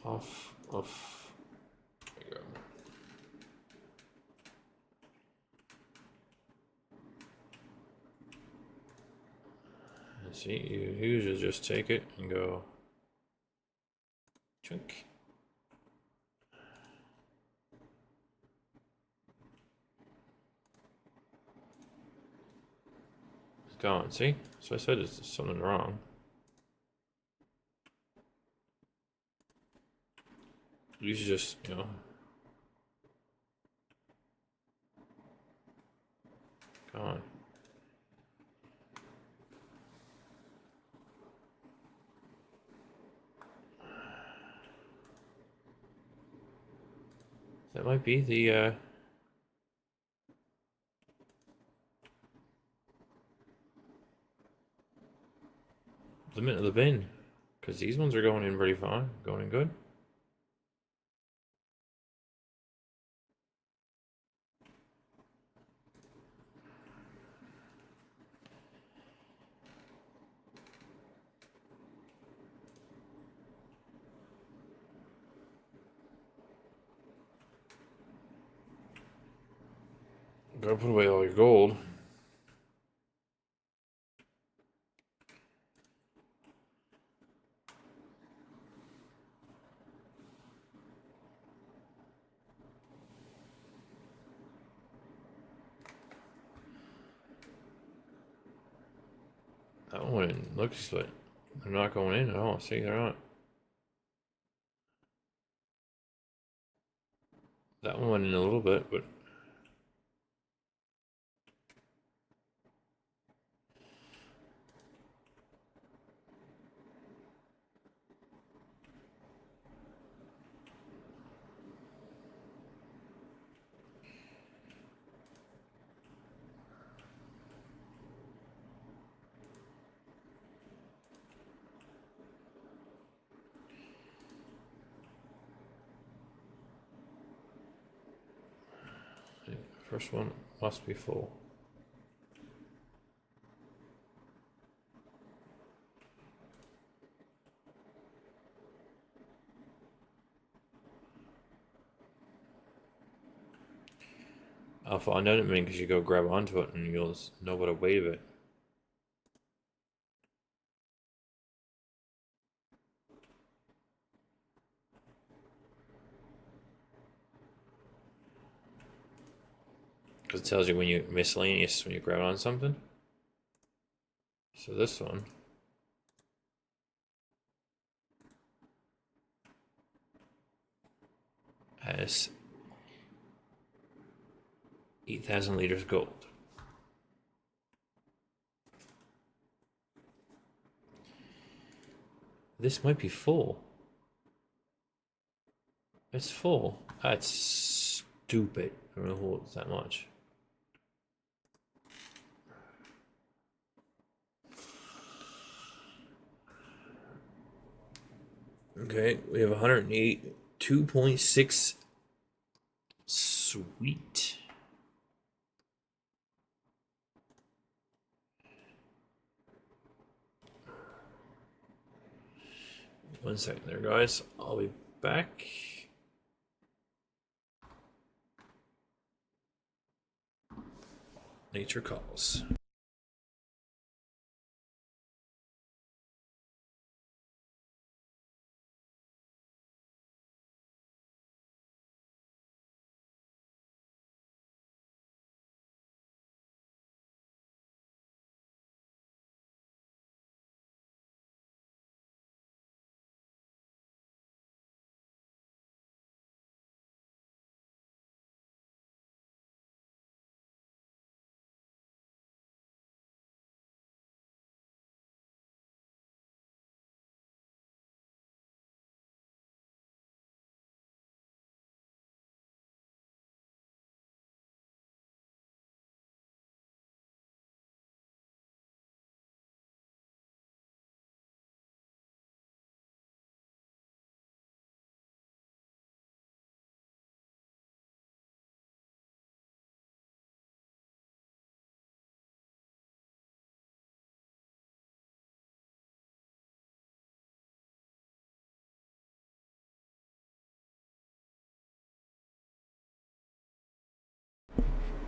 Off. There you go. See, you usually just take it and go chunk. It's gone, see? So I said it's something wrong. You should just, gone. That might be the limit of the bin. Because these ones are going in pretty fine. Going in good. Gotta put away all your gold. That one looks like they're not going in at all. See, they're not. That one went in a little bit, but the first one must be full. I'll find out in a minute because you go grab onto it and you'll know what to wave it. Because it tells you when you miscellaneous when you grab on something. So this one has 8,000 liters gold. This might be full. It's full. That's stupid. I don't know who holds that much. Okay, we have 108, 2.6. Sweet. One second there, guys. I'll be back. Nature calls.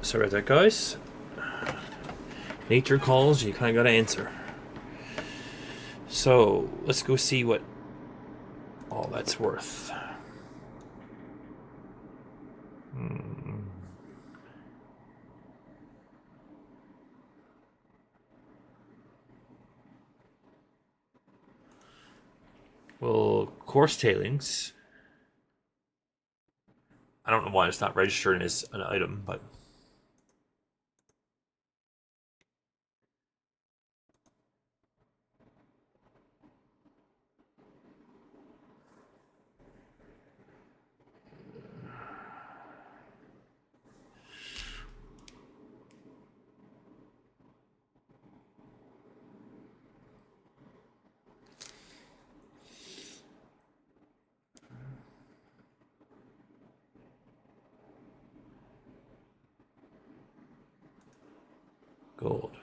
Sorry about that, guys. Nature calls, you kind of gotta answer. So, let's go see what all that's worth. Well, coarse tailings. I don't know why it's not registered as an item, but gold.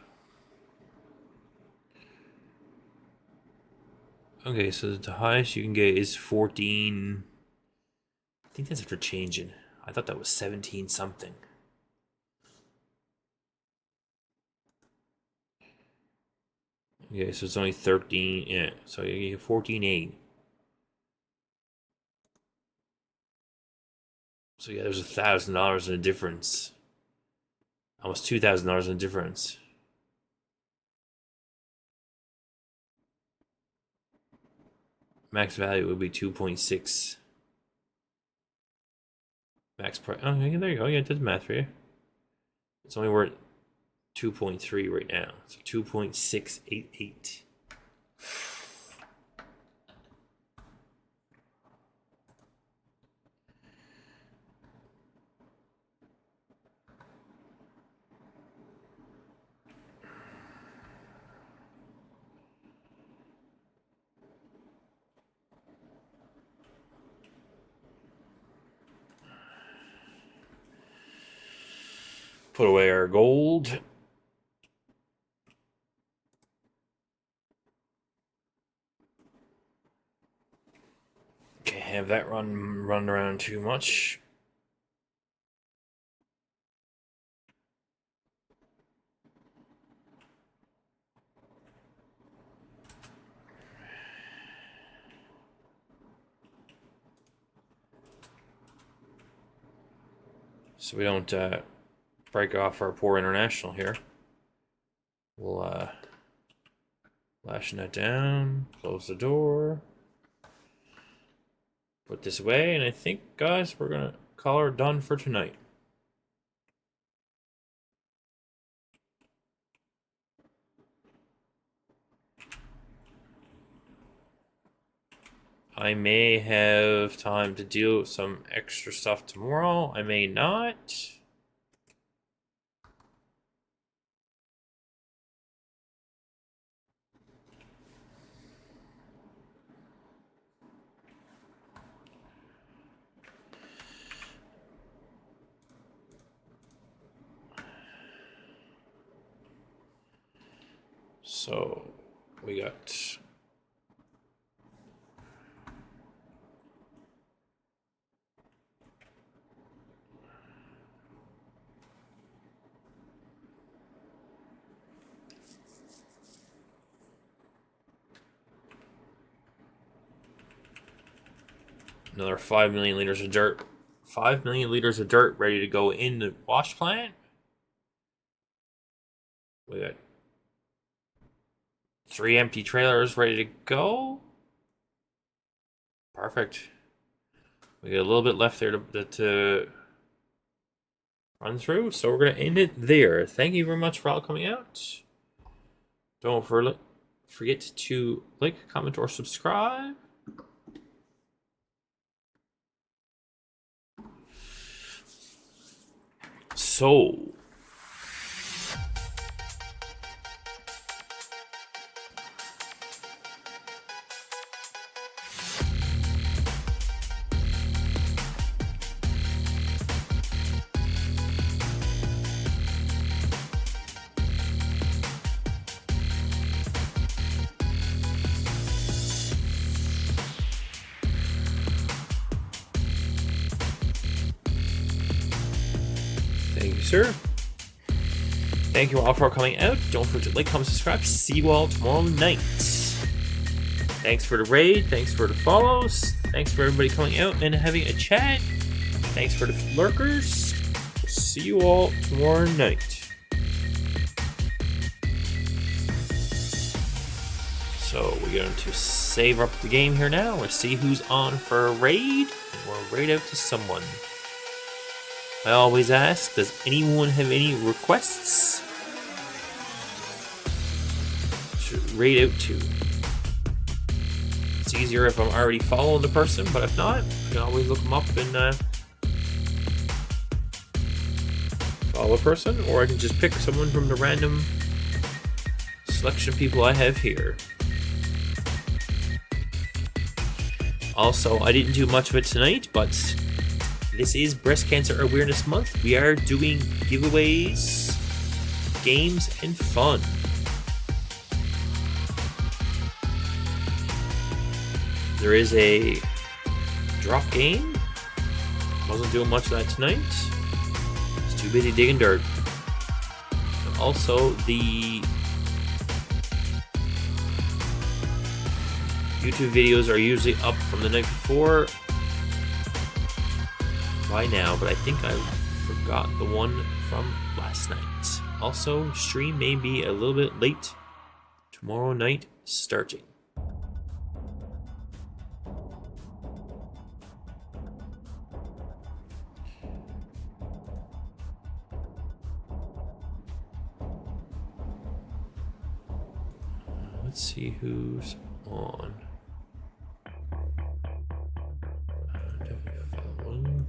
Okay, so the highest you can get is 14. I think that's after changing. I thought that was 17 something. Okay, so it's only 13. Yeah, so you get 14.8. So yeah, there's $1,000 in a difference. Almost $2,000 in a difference. Max value would be 2.6. Max price. Oh, yeah, there you go. Yeah, it did math for you. It's only worth 2.3 right now. So 2.688. Put away our gold. Can't have that run around too much. So we don't break off our poor international here. We'll lashing that down, close the door, put this away, and I think, guys, we're gonna call her done for tonight. I may have time to do some extra stuff tomorrow. I may not. So we got another 5 million liters of dirt. 5 million liters of dirt ready to go in the wash plant. We got 3 empty trailers ready to go. Perfect. We got a little bit left there to run through, so we're going to end it there. Thank you very much for all coming out. Don't forget to like, comment, or subscribe. So, thank you, sir. Thank you all for coming out. Don't forget to like, comment, subscribe. See you all tomorrow night. Thanks for the raid. Thanks for the follows. Thanks for everybody coming out and having a chat. Thanks for the lurkers. See you all tomorrow night. So we're going to save up the game here now. We'll see who's on for a raid. And we'll raid out to someone. I always ask, does anyone have any requests to raid out to? It's easier if I'm already following the person, but if not, I can always look them up and follow a person, or I can just pick someone from the random selection of people I have here. Also, I didn't do much of it tonight, but this is Breast Cancer Awareness Month. We are doing giveaways games and fun. There is a drop game. Wasn't doing much of that tonight. Was too busy digging dirt. And also, the YouTube videos are usually up from the night before by now, but I think I forgot the one from last night. Also, stream may be a little bit late tomorrow night starting. Let's see who's on. Definitely following.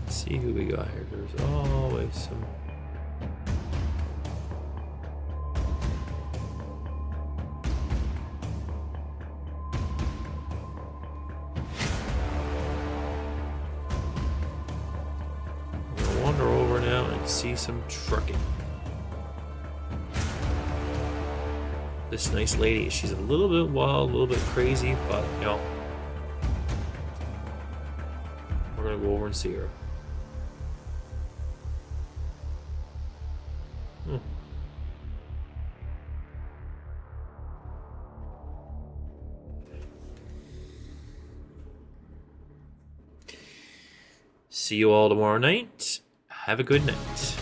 See who we got here. There's always some. I'm gonna wander over now and see some trucking. This nice lady, she's a little bit wild, a little bit crazy, but you know, we're gonna go over and see her. See you all tomorrow night. Have a good night.